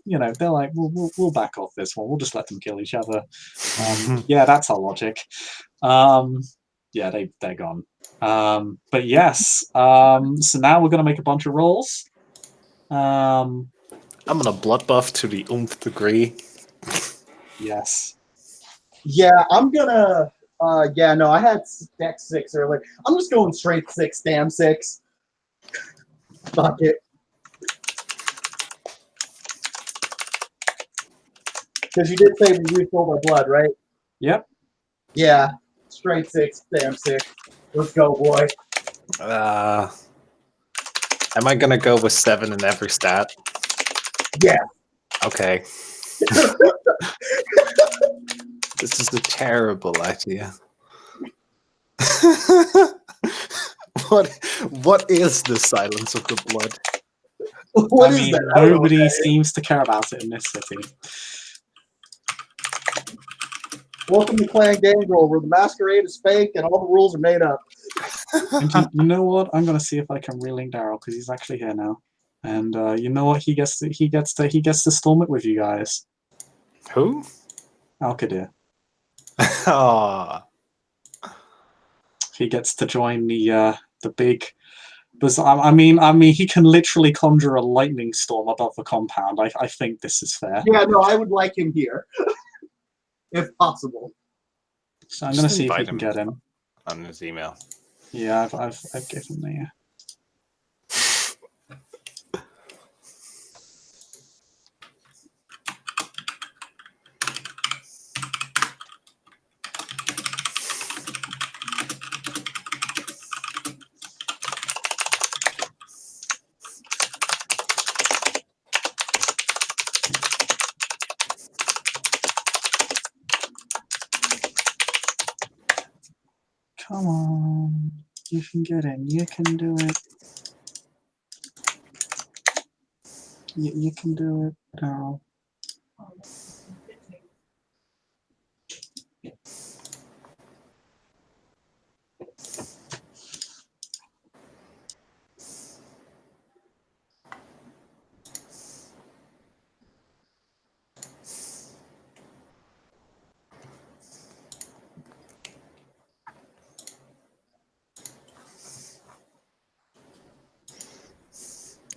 you know, they're like, we'll back off this one. We'll just let them kill each other. Yeah, that's our logic. Yeah, they're gone. But yes. So now we're gonna make a bunch of rolls. I'm gonna blood buff to the oomph degree. Yes. Yeah, I'm gonna. Yeah, no, I had deck 6 earlier. I'm just going straight 6, damn 6. Fuck it. Because you did say we used all our blood, right? Yep. Yeah, straight 6, damn 6. Let's go, boy. Am I gonna go with 7 in every stat? Yeah. Okay. This is a terrible idea. What is the silence of the blood? What I is mean, that? I don't know what nobody that is. seems to care about it in this city. Welcome to Clan Gangrel, where the masquerade is fake and all the rules are made up. And you know what? I'm gonna see if I can relink Daryl because he's actually here now. And you know what? He gets to storm it with you guys. Who? Qadir. Oh. He gets to join the big. But I mean, he can literally conjure a lightning storm above the compound. I think this is fair. Yeah, no, I would like him here, if possible. So I'm gonna Just see if we invite can him get him. on his email. Yeah, I've given the. Come on, you can get in. You can do it. You can do it, Daryl.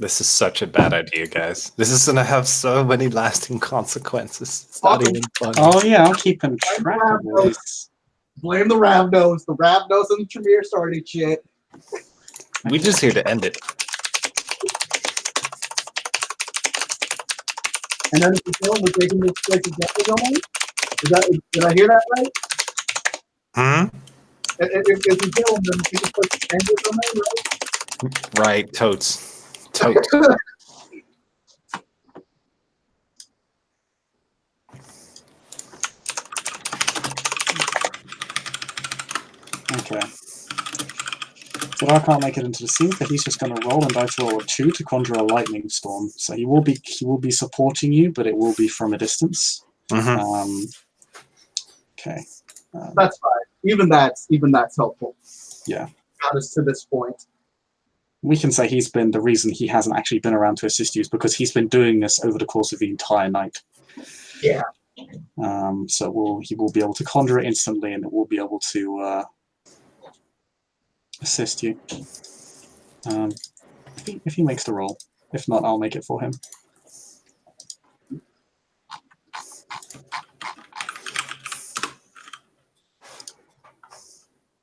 This is such a bad idea, guys. This is gonna have so many lasting consequences. It's not Awesome. even funny. Oh yeah, I'm keeping track of all these. Blame the Ravnos. The Ravnos and the Tremere started shit. We're just here to end it. And then the film was taking this place example domain. Did I hear that right? Hmm? If you kill him, then you can put the example domain, right? Right, totes. Totes. Okay. So I can't make it into the scene, but he's just going to roll and die to roll a 2 to conjure a lightning storm. So he will be supporting you, but it will be from a distance. Mhm. Okay. That's fine. Even that's helpful. Yeah. Got us to this point. We can say he's been the reason he hasn't actually been around to assist you is because he's been doing this over the course of the entire night. Yeah. So he will be able to conjure it instantly, and it will be able to assist you. If he makes the roll. If not, I'll make it for him.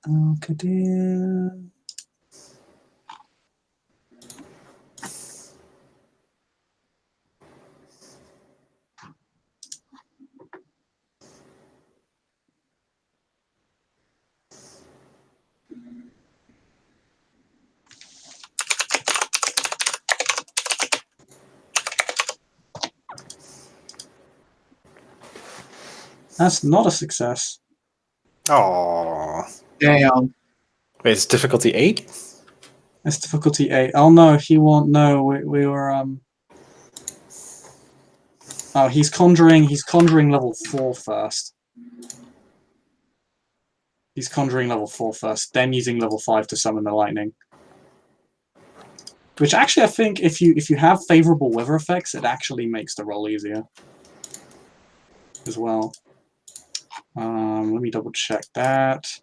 Oh, Qadir. That's not a success. Oh. Damn. Wait, it's difficulty 8? It's difficulty 8. Oh no, he won't know. We were Oh, he's conjuring level 4 first. He's conjuring level 4 first, then using level 5 to summon the lightning. Which actually, I think if you have favorable weather effects, it actually makes the roll easier as well. Let me double check that.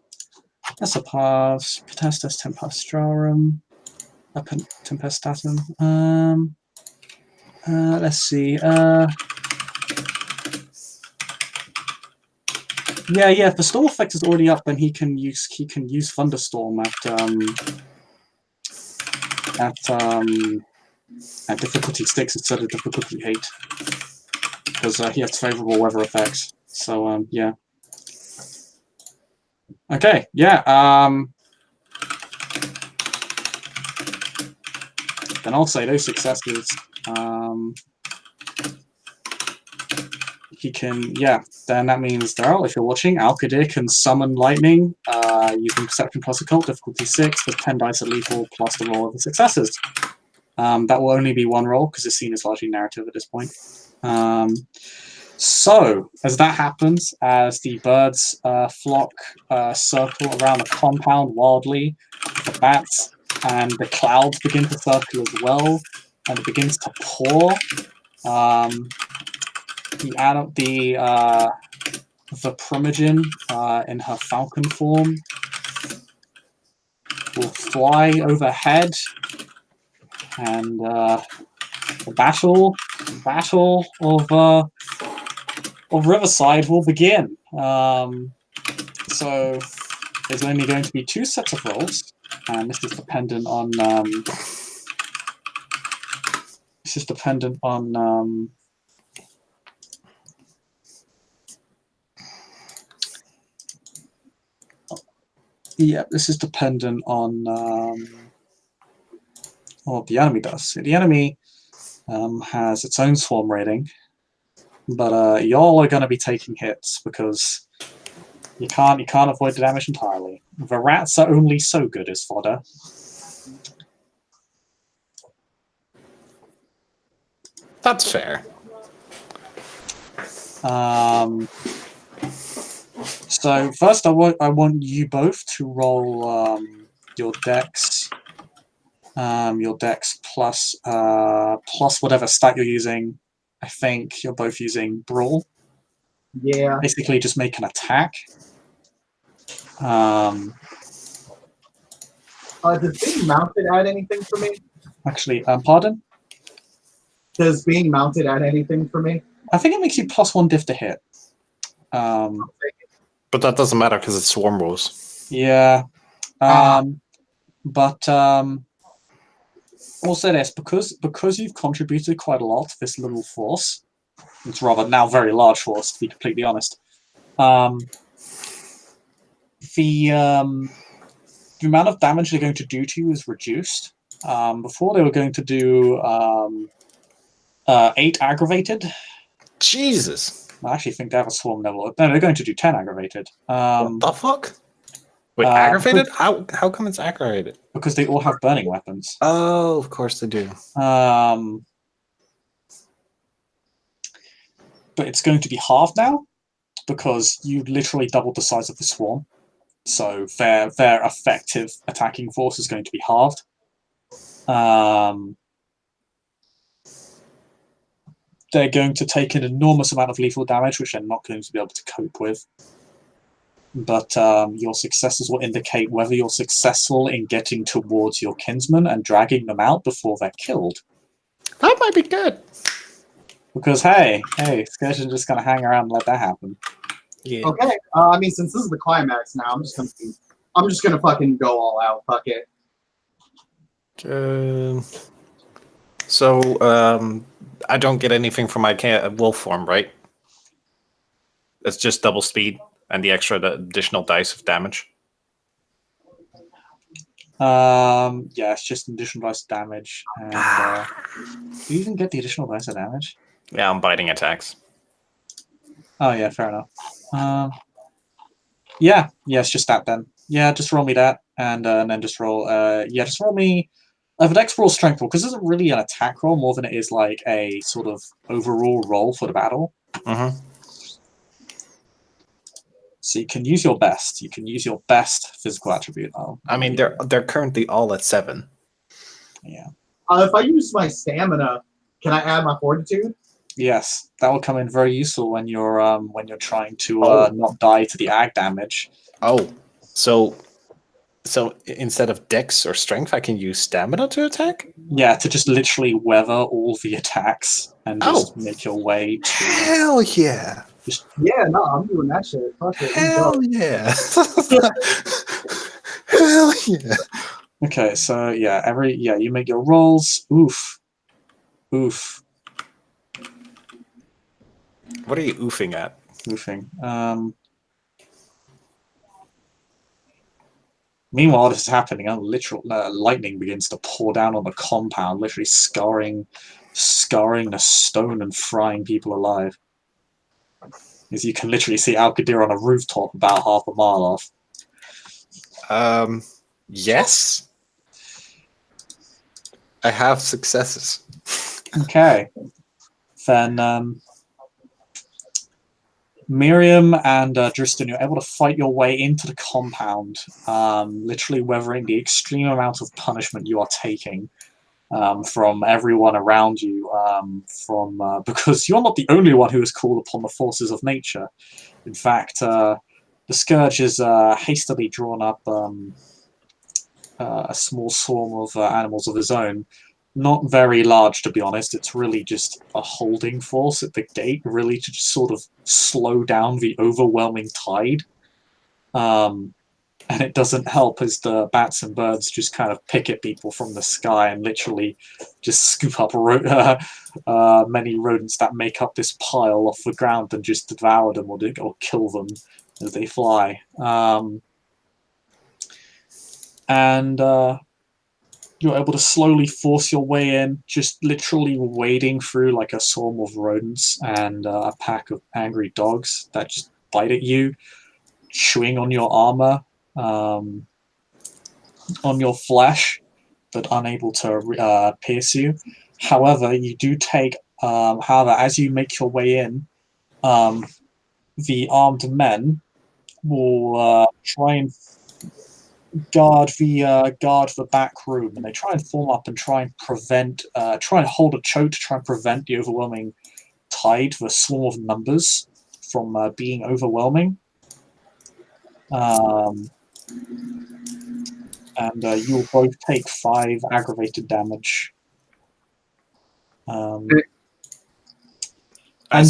That's a pass. Potestas Tempestrarum. Tempestatum. Let's see. Yeah. If the storm effect is already up, then he can use thunderstorm at difficulty 6 instead of difficulty 8 because he has favorable weather effects. So yeah. Okay. Yeah. Then I'll say those successes. He can, then that means, Daryl, if you're watching, Qadir can summon lightning using Perception plus Occult, difficulty 6, with 10 dice at lethal, plus the roll of the successes. That will only be one roll, because the scene is largely narrative at this point. So, as that happens, as the birds flock, circle around the compound wildly, the bats and the clouds begin to circle as well, and it begins to pour. The Primogen in her falcon form will fly overhead, and the battle of Riverside will begin. So there's only going to be 2 sets of rolls, and this is dependent on this is dependent on what the enemy does. So the enemy has its own swarm rating, but y'all are going to be taking hits because you can't avoid the damage entirely. The rats are only so good as fodder. That's fair. So first, I want you both to roll your dex plus whatever stat you're using. I think you're both using Brawl. Yeah. Basically, just make an attack. Does being mounted add anything for me? Actually, pardon? Does being mounted add anything for me? I think it makes you +1 diff to hit. But that doesn't matter because it's swarm rules. Yeah. Ah. But also this, because you've contributed quite a lot to this little force, it's rather now very large force, to be completely honest. The amount of damage they're going to do to you is reduced. Before they were going to do 8 aggravated. Jesus. I actually think they have a swarm level. No, they're going to do 10 aggravated. What the fuck? Wait, aggravated? How come it's aggravated? Because they all have burning weapons. Oh, of course they do. But it's going to be halved now, because you literally doubled the size of the swarm. So their effective attacking force is going to be halved. They're going to take an enormous amount of lethal damage, which they're not going to be able to cope with. But your successes will indicate whether you're successful in getting towards your kinsmen and dragging them out before they're killed. That might be good. Because hey, Scourge is just going to hang around and let that happen. Yeah. Okay. I mean, since this is the climax now, I'm just gonna fucking go all out. Fuck it. So I don't get anything from my wolf form, right? It's just double speed and the additional dice of damage. Yeah, it's just an additional dice of damage. And do you even get the additional dice of damage? Yeah, I'm biting attacks. Oh yeah, fair enough. Yeah, it's just that then. Yeah, just roll me that, and then just roll. Just roll me. The dex roll strength roll, because it isn't really an attack roll more than it is like a sort of overall roll for the battle. Mm-hmm. So you can use your best. You can use your best physical attribute. I mean, they're currently all at 7. Yeah. If I use my stamina, can I add my fortitude? Yes, that will come in very useful when you're trying to Oh. not die to the ag damage. Oh, so instead of dex or strength, I can use stamina to attack? Yeah, to just literally weather all the attacks and just make your way to. Hell yeah! Yeah, no, I'm doing that shit. Fuck it. Hell yeah! Hell yeah! Okay, so yeah, you make your rolls. Oof. What are you oofing at? Oofing. Meanwhile, this is happening. Literal lightning begins to pour down on the compound, literally scarring the stone and frying people alive. As you can literally see Qadir on a rooftop about half a mile off. Yes. I have successes. Okay. Then Miriam and Dristan, you're able to fight your way into the compound, literally weathering the extreme amount of punishment you are taking from everyone around you, because you're not the only one who has called upon the forces of nature. In fact, the Scourge has hastily drawn up a small swarm of animals of his own. Not very large, to be honest. It's really just a holding force at the gate, really to just sort of slow down the overwhelming tide. And it doesn't help as the bats and birds just kind of pick at people from the sky and literally just scoop up many rodents that make up this pile off the ground and just devour them or kill them as they fly. You're able to slowly force your way in, just literally wading through like a swarm of rodents and a pack of angry dogs that just bite at you, chewing on your armor, on your flesh, but unable to pierce you. However, you do take, as you make your way in, the armed men will try and guard the back room, and they try and form up and try and hold a choke to try and prevent the overwhelming tide, the swarm of numbers, from being overwhelming. And you'll both take 5 aggravated damage. And I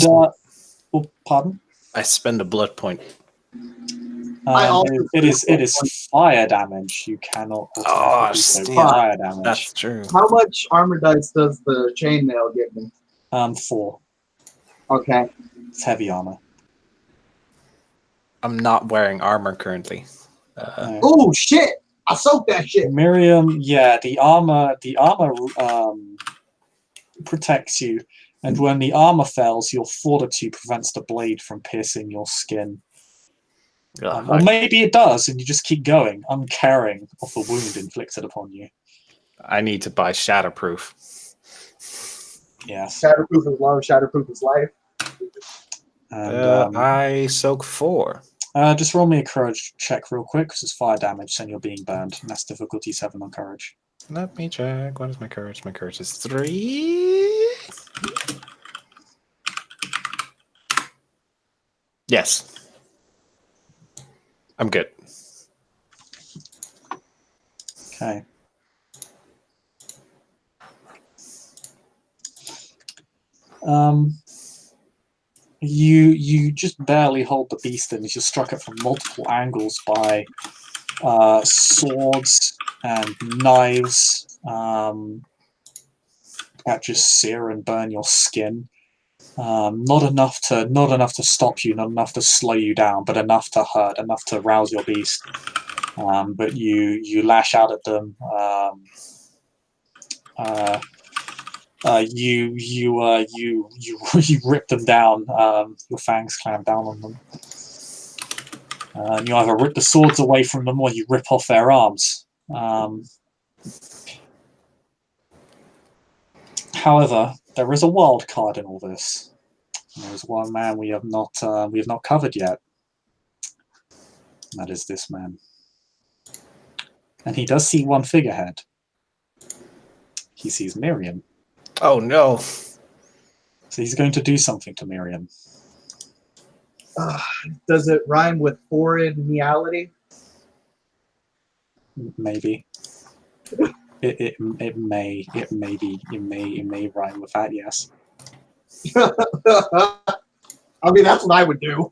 oh, pardon. I spend a blood point. It is fire damage. You cannot automatically do yeah, fire damage. That's true. How much armor dice does the chainmail give me? 4. Okay. It's heavy armor. I'm not wearing armor currently. No. Oh shit! I soaked that shit. Miriam, yeah, the armor protects you, and when the armor fails, your fortitude prevents the blade from piercing your skin. Or maybe it does, and you just keep going, uncaring of the wound inflicted upon you. I need to buy Shatterproof. Yes. Shatterproof is love, Shatterproof is life. And I soak 4. just roll me a courage check real quick, because it's fire damage, and you're being burned, and that's difficulty 7 on courage. Let me check. What is my courage? My courage is 3. Yes. I'm good. Okay. You just barely hold the beast in as you struck it from multiple angles by swords and knives that just sear and burn your skin. Not enough to stop you, not enough to slow you down, but enough to hurt, enough to rouse your beast. But you lash out at them. You rip them down. Your fangs clamp down on them. You either rip the swords away from them or you rip off their arms. However, there is a wild card in all this. There is one man we have not covered yet. And that is this man. And he does see one figurehead. He sees Miriam. Oh no. So he's going to do something to Miriam. Does it rhyme with foreign reality? Maybe. It may rhyme with that, yes. I mean, that's what I would do.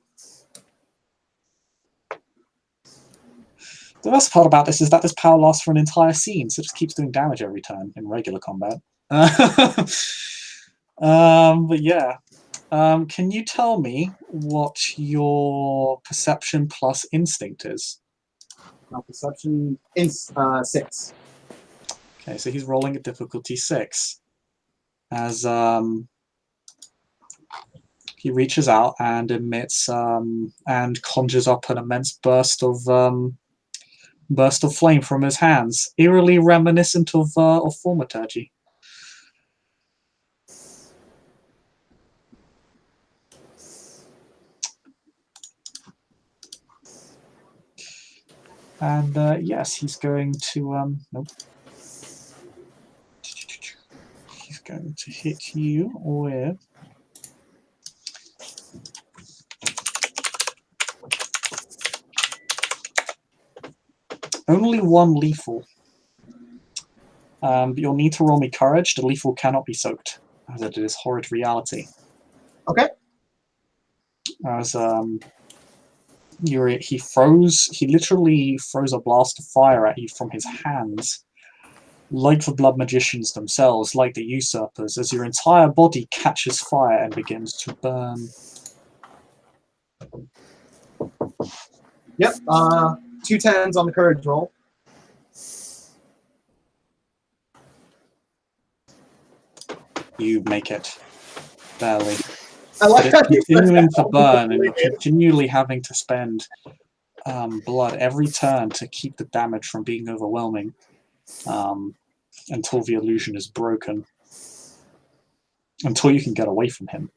The best part about this is that this power lasts for an entire scene, so it just keeps doing damage every turn in regular combat. But yeah. Can you tell me what your perception plus instinct is? My perception is 6. Okay, so he's rolling at difficulty 6. As he reaches out and emits and conjures up an immense burst of flame from his hands, eerily reminiscent of thaumaturgy. And yes, he's going to nope. He's going to hit you with only 1 lethal. But you'll need to roll me courage. The lethal cannot be soaked, as it is horrid reality. Okay. As he literally throws a blast of fire at you from his hands, like the blood magicians themselves, like the usurpers, as your entire body catches fire and begins to burn. Yep. 2 10s on the courage roll. You make it. Barely. I like But how it's you said continuing that. to burn, and you're continually having to spend blood every turn to keep the damage from being overwhelming until the illusion is broken. Until you can get away from him.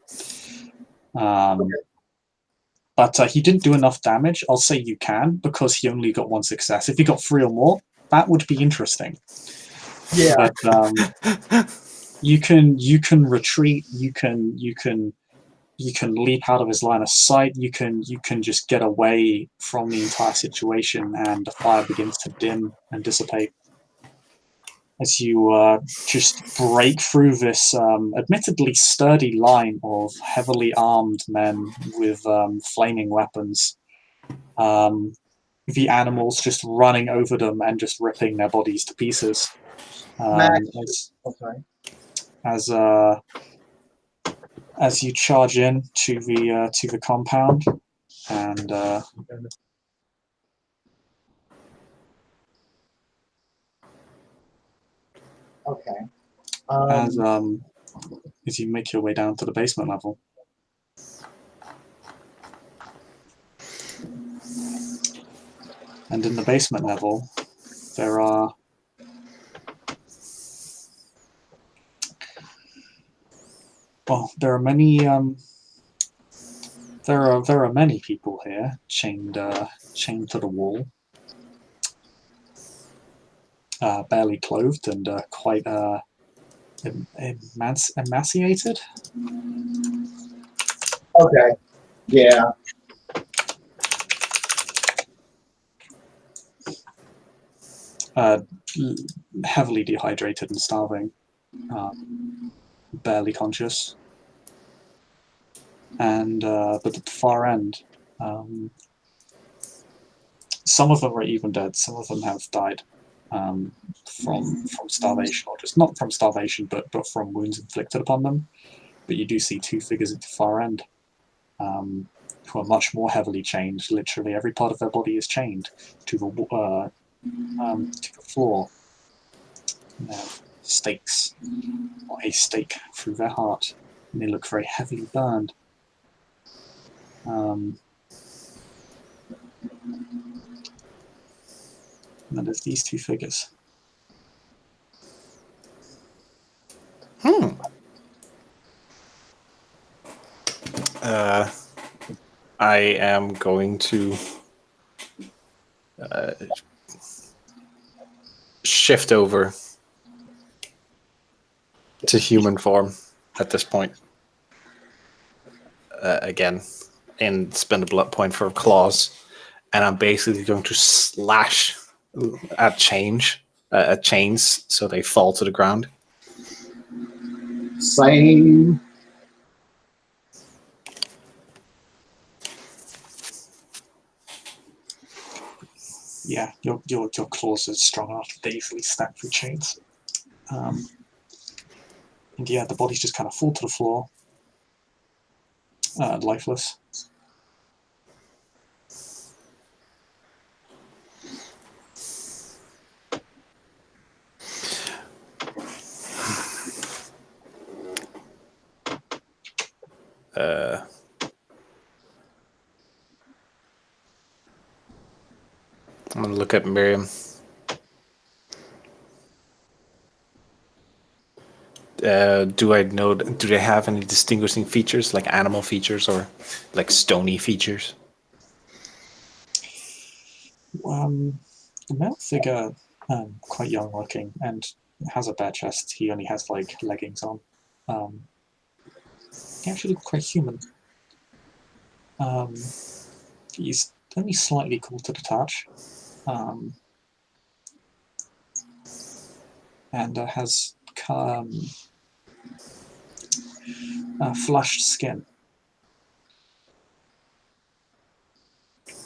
But he didn't do enough damage. I'll say you can, because he only got 1 success. If he got 3 or more, that would be interesting. Yeah. But you can retreat. You can leap out of his line of sight. You can just get away from the entire situation, and the fire begins to dim and dissipate. as you just break through this admittedly sturdy line of heavily armed men with flaming weapons. The animals just running over them and just ripping their bodies to pieces. Okay. As you charge in to the compound, and Okay. as you make your way down to the basement level. And in the basement level, there are many there are many people here chained to the wall, barely clothed and quite emaciated. Okay. Yeah. Heavily dehydrated and starving, barely conscious. And but at the far end, some of them are even dead. Some of them have died from starvation, or just not from starvation, but from wounds inflicted upon them. But you do see two figures at the far end, who are much more heavily chained. Literally every part of their body is chained to the floor. And they have stakes, or a stake through their heart, and they look very heavily burned. And then there's these two figures. I am going to shift over to human form at this point. Again, and spend a blood point for claws, and I'm basically going to slash at chains so they fall to the ground. Same. Yeah, your claws are strong enough to easily snap through chains. And yeah, the bodies just kind of fall to the floor, lifeless. I'm going to look at Miriam. Do they have any distinguishing features, like animal features or like stony features? The male figure, quite young looking, and has a bare chest. He only has like leggings on. He actually looks quite human. He's only slightly cool to the touch, and has flushed skin.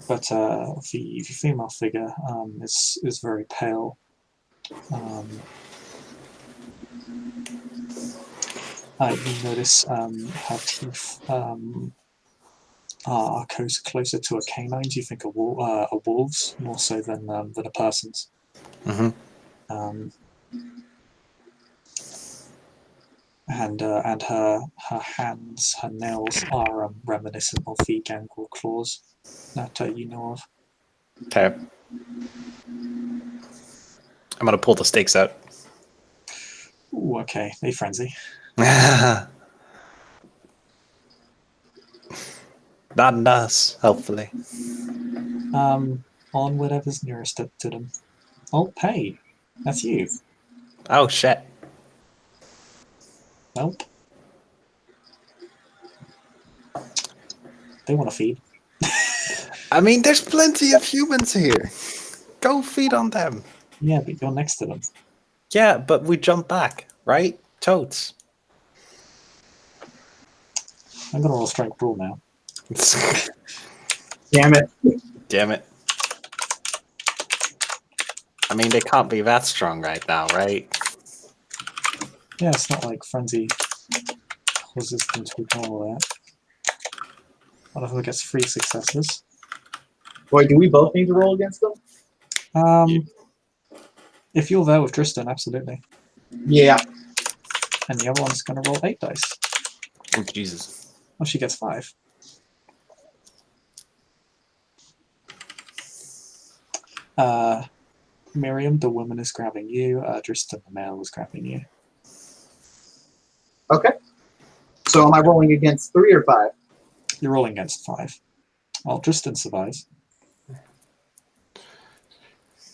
But the female figure is very pale. You notice her teeth are closer to a canine's. You think a wolf's more so than a person's. Mm-hmm. And her hands, her nails are reminiscent of the gangrel claws that you know of. Okay. I'm gonna pull the stakes out. Ooh, okay, they frenzy. Not in us, hopefully. On whatever's nearest to them. Oh, hey, that's you. Oh shit. Nope. They want to feed. I mean, there's plenty of humans here. Go feed on them. Yeah, but you're next to them. Yeah, but we jump back, right? Totes. I'm gonna roll strength brawl now. Damn it. Damn it. I mean, they can't be that strong right now, right? Yeah, it's not like frenzy causes them to ignore that. One of them gets 3 successes. Boy, do we both need to roll against them? Um, If you're there with Tristan, absolutely. Yeah. And the other one's gonna roll 8 dice. Oh, Jesus. Well, she gets 5. Miriam, the woman is grabbing you. Tristan, the male, is grabbing you. Okay. So am I rolling against 3 or 5? You're rolling against 5. Well, Tristan survives.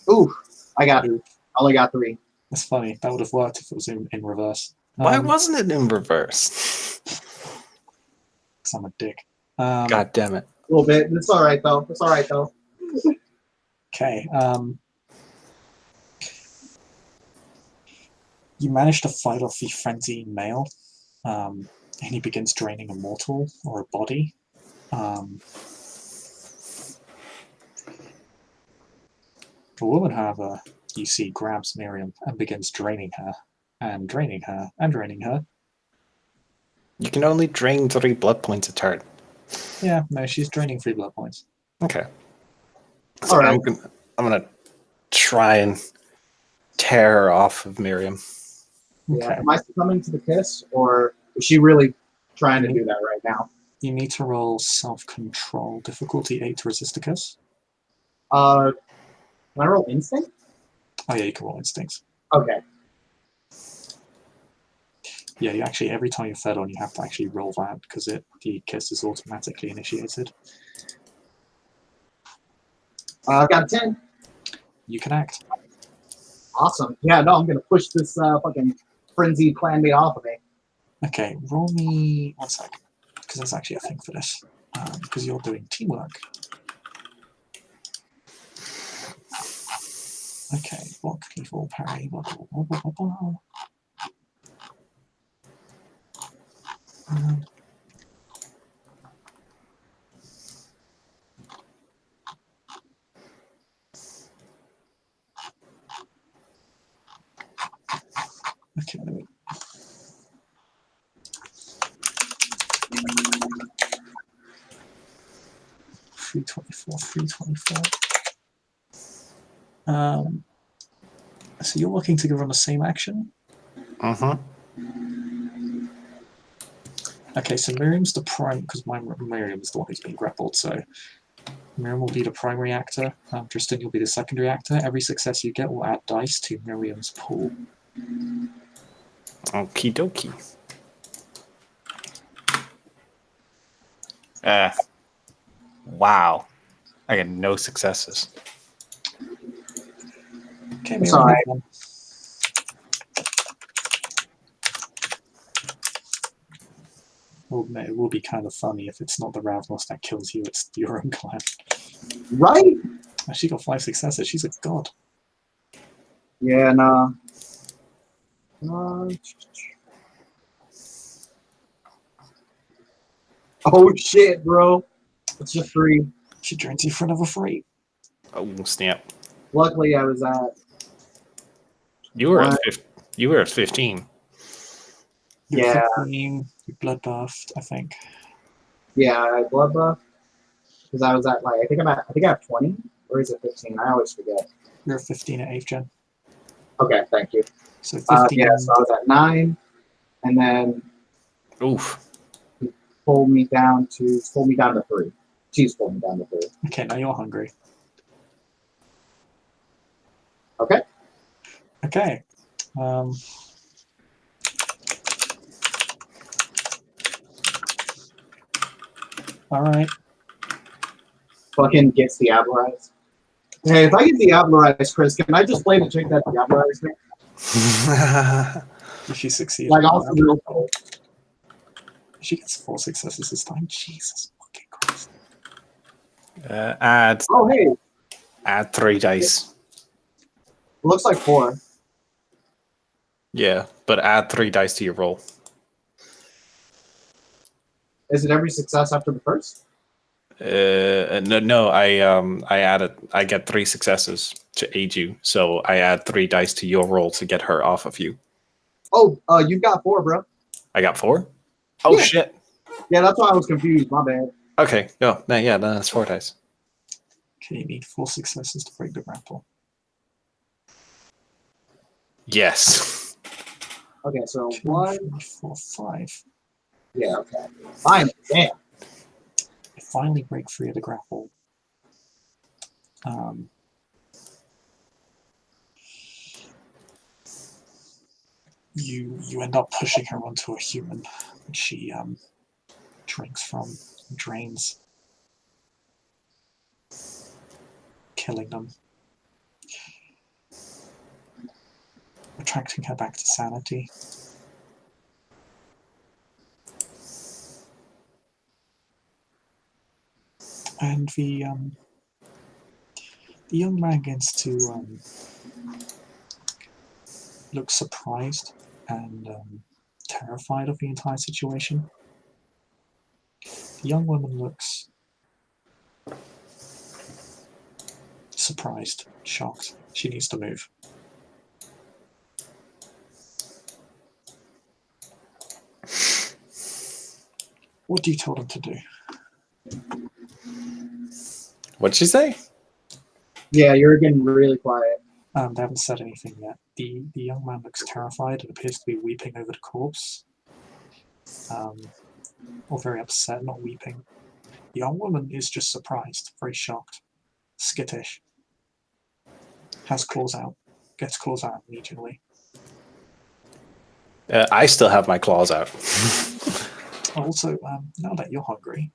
Ooh, I Ooh. only got 3. That's funny. That would have worked if it was in reverse. Why wasn't it in reverse? Because I'm a dick. God damn it. A little bit. It's all right though. It's all right though. Okay. You manage to fight off the frenzied male, and he begins draining a mortal or a body. The woman, however, you see, grabs Miriam and begins draining her, and draining her, and draining her. You can only drain 3 blood points a turn. Yeah, no, she's draining 3 blood points. Okay. So All right. I'm gonna try and tear her off of Miriam. Yeah. Okay. Am I succumbing to the kiss, or is she really trying to do that right now? You need to roll self-control. Difficulty 8 to resist a kiss. Can I roll instinct? Oh yeah, you can roll instincts. Okay. Yeah, you actually, every time you're fed on, you have to actually roll that because the kiss is automatically initiated. I got a 10. You can act. Awesome. Yeah. No, I'm gonna push this fucking frenzied clanmate off of me. Okay, roll me 1 sec, because there's actually a thing for this. Because you're doing teamwork. Okay, block, evil, parry, blah, blah, blah, blah, blah, blah. Okay, let me. $324. So you're looking to give on the same action? Uh-huh. Okay, so Miriam's the prime, because Miriam is the one who's being grappled, so Miriam will be the primary actor. Tristan, you'll be the secondary actor. Every success you get will add dice to Miriam's pool. Okie dokie. Wow. I got no successes. Okay, It's Miriam, all right. have fun. Well, no, it will be kind of funny if it's not the Ravnos that kills you, it's your own clan. Right? She got 5 successes, she's a god. Yeah. No. Oh shit, bro. It's just 3. She drains you for another 3. Oh, snap. Luckily, I was at. You were What? you were at 15. You're Yeah. 15, you bloodbath, I think. Yeah, I blood buff because I was at like I think I have 20 or is it 15? I always forget. You're 15 at 8th gen. Okay, thank you. So 15. Yeah, so I was at 9, and then Oof. pulled me down to 3. She's pulled me down to 3. Okay, now you're hungry. Okay. Okay. Alright. Fucking gets Diablerized. Hey, if I get Diablerized, Chris, can I just play the chick that Diablerized me? If you succeed. Like also real cool. She gets 4 successes this time. Jesus fucking Christ. add Oh hey, add 3 dice. it looks like 4. Yeah, but add 3 dice to your roll. Is it every success after the first? No, I get 3 successes to aid you, so I add 3 dice to your roll to get her off of you. Oh, you've got 4, bro. I got 4? Oh Yeah. shit. Yeah, that's why I was confused. My bad. Okay, no, yeah, that's 4 dice. Okay, you need 4 successes to break the grapple. Yes. Okay, so 2, 1. 3, 4, 5. Yeah, okay. Fine. Damn. You finally break free of the grapple. You end up pushing her onto a human, which she drinks from, drains, killing them, attracting her back to sanity. And the young man begins to look surprised and terrified of the entire situation. The young woman looks surprised, shocked. She needs to move. What do you tell them to do? What'd she say? Yeah, you're getting really quiet. They haven't said anything yet. The young man looks terrified and appears to be weeping over the corpse. Or very upset, not weeping. The young woman is just surprised, very shocked, skittish. Has claws out. Gets claws out immediately. I still have my claws out. Also, now that you're hungry,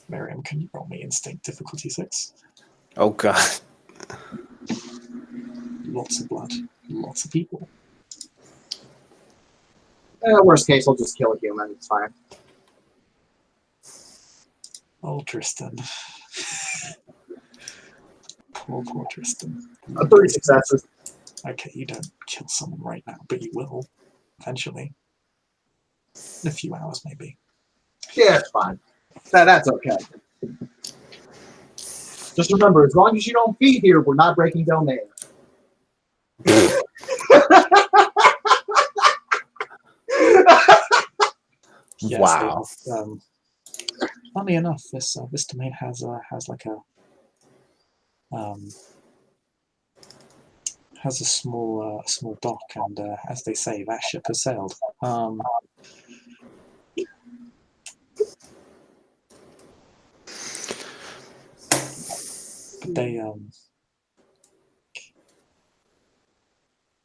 Miriam, can you roll me instinct difficulty 6? Oh god. Lots of blood, lots of people. Worst case, I'll just kill a human. It's fine. Oh, Tristan. Poor Tristan. 3 successes. Okay, you don't kill someone right now, but you will eventually. In a few hours, maybe. Yeah, it's fine. That's okay. Just remember, as long as you don't feed here, we're not breaking domain. Yes, Wow. Funny enough, this domain has like a has a small dock, and as they say, that ship has sailed. But they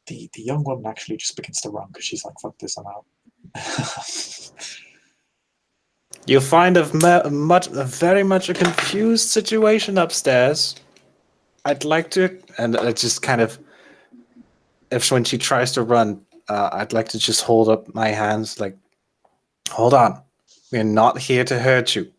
the young woman actually just begins to run because she's like, "Fuck this, I'm out." You find a very much a confused situation upstairs. I'd like to, and it just kind of, if when she tries to run, I'd like to just hold up my hands, like, hold on, we're not here to hurt you.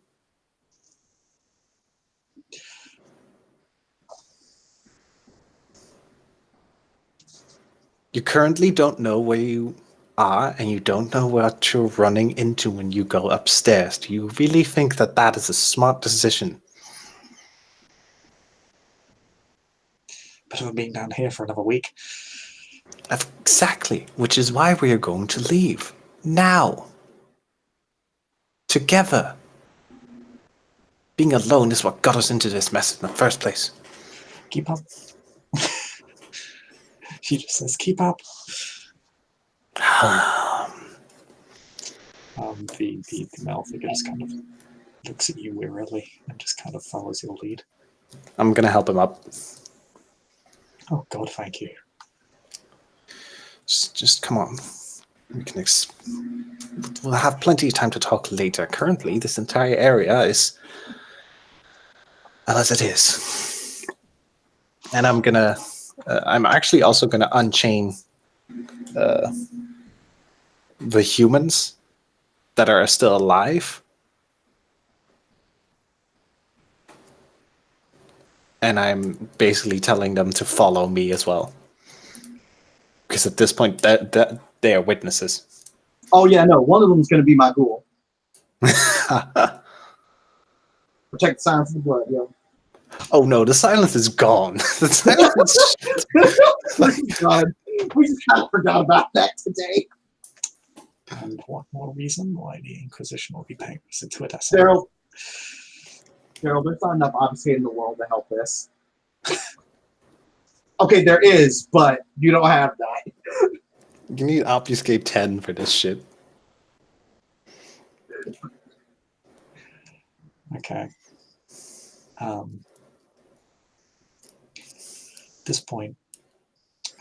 You currently don't know where you are, and you don't know what you're running into when you go upstairs. Do you really think that that is a smart decision? Better than being down here for another week. Exactly, which is why we are going to leave. Now. Together. Being alone is what got us into this mess in the first place. Keep up. She just says, "Keep up." The male figure just kind of looks at you wearily and just kind of follows your lead. I'm gonna help him up. Oh God, thank you. Just come on. We can we'll have plenty of time to talk later. Currently, this entire area is as it is. And I'm actually also gonna unchain the humans that are still alive. And I'm basically telling them to follow me as well. Because at this point, that they are witnesses. Oh yeah, no. One of them is going to be my ghoul. Protect the silence of the blood, yo. Oh no, the silence is gone. The silence is shit. God, we just kind of forgot about that today. And one more reason why the Inquisition will be paying us into a Daryl, there's not enough obfuscate in the world to help this. Okay, there is, but you don't have that. You need obfuscate 10 for this shit. Okay. At this point,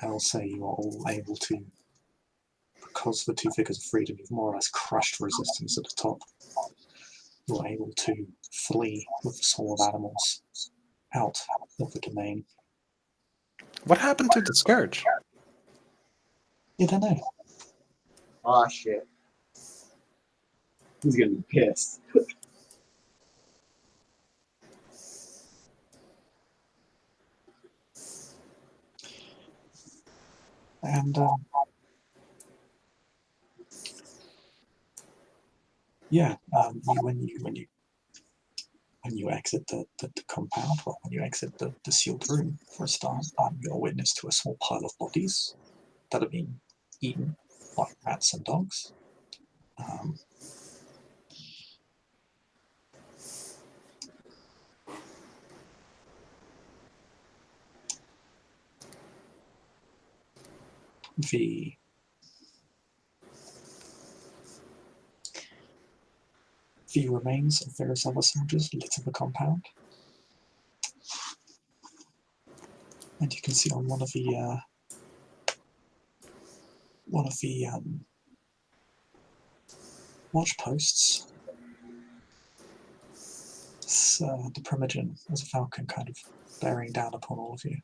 I'll say you are all able to, because the two figures of freedom, you've more or less crushed resistance at the top. You're able to flee with the soul of animals out of the domain. What happened to the Scourge? You don't know. Oh shit. He's gonna be pissed. And yeah, when you exit the compound, well, when you exit the sealed room for a start, you're witness to a small pile of bodies that are being eaten by rats and dogs. The remains of various other soldiers litter the compound, and you can see on one of the watch posts, the Primogen as a falcon kind of bearing down upon all of you.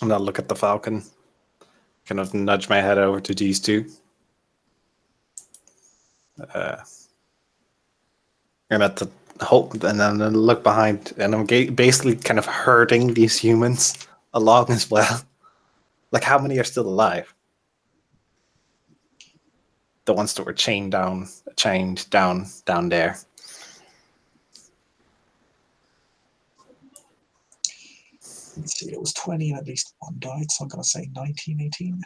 And I'll look at the falcon. Kind of nudge my head over to these two. And at the whole, and then I look behind, and I'm basically kind of herding these humans along as well. Like, how many are still alive? The ones that were chained down there. Let's see, it was 20 and at least one died, so I'm going to say 19, 18.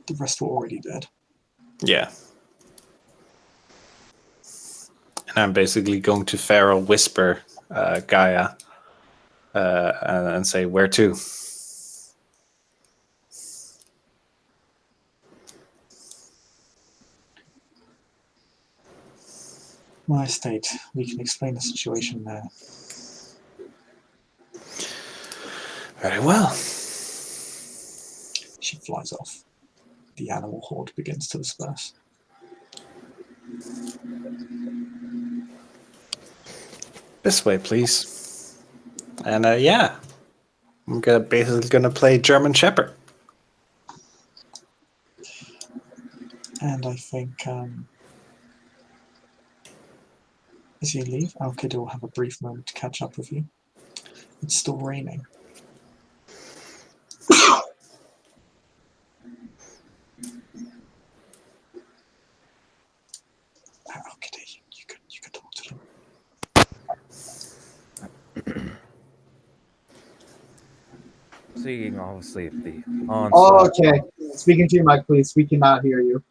The rest were already dead. Yeah. And I'm basically going to feral whisper Gaia and say, where to? My estate, we can explain the situation there. Very well. She flies off. The animal horde begins to disperse. This way, please. And yeah, I'm basically gonna play German Shepherd. And I think as you leave, Qadir will have a brief moment to catch up with you. It's still raining. Qadir, you can talk to them. Seeing obviously the onslaught. Okay. Speaking to your mic, please. We cannot hear you.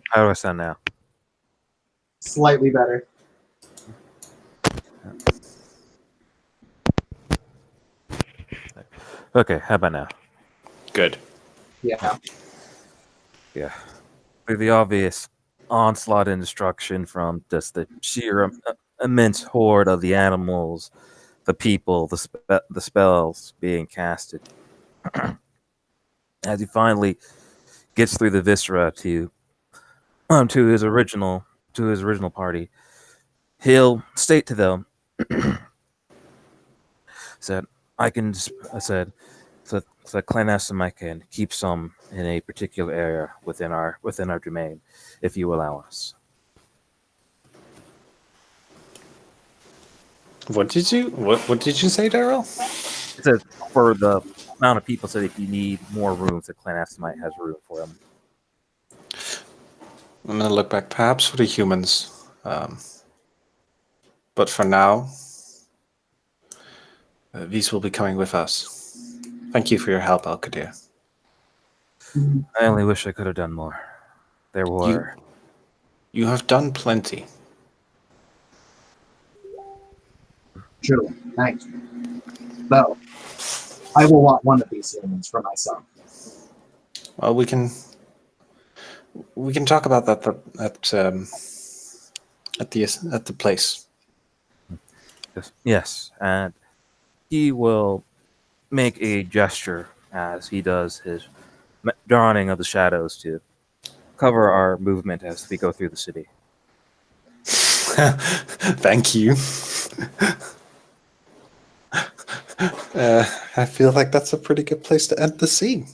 How do I sound now? Slightly better. Okay, how about now? Good. Yeah. Yeah. With the obvious onslaught and destruction from just the sheer immense horde of the animals, the people, the spells being casted. As he finally gets through the viscera to his original party, he'll state to them, said, the Clanastamite can keep some in a particular area within our domain, if you allow us. What did you say, Daryl? It says for the amount of people, so if you need more rooms, the Clanastamite has room for them. I'm gonna look back, perhaps for the humans, but for now, these will be coming with us. Thank you for your help, Qadir. I only wish I could have done more. There were. You have done plenty. True. Thank you. Though, I will want one of these humans for myself. Well, we can talk about that at the place. Yes, and he will make a gesture as he does his drawing of the shadows to cover our movement as we go through the city. Thank you. I feel like that's a pretty good place to end the scene.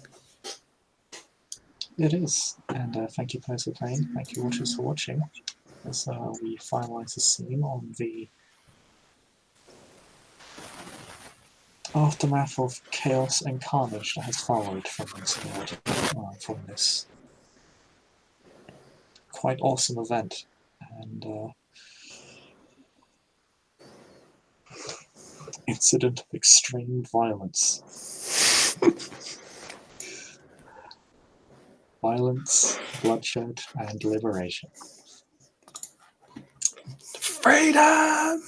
It is. And thank you, players, for playing. Thank you, watchers, for watching. As we finalize the scene on the aftermath of chaos and carnage that has followed from this quite awesome event. And incident of extreme violence. Violence, bloodshed, and liberation. Freedom!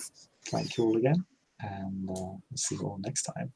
Thank you all again, and we'll see you all next time.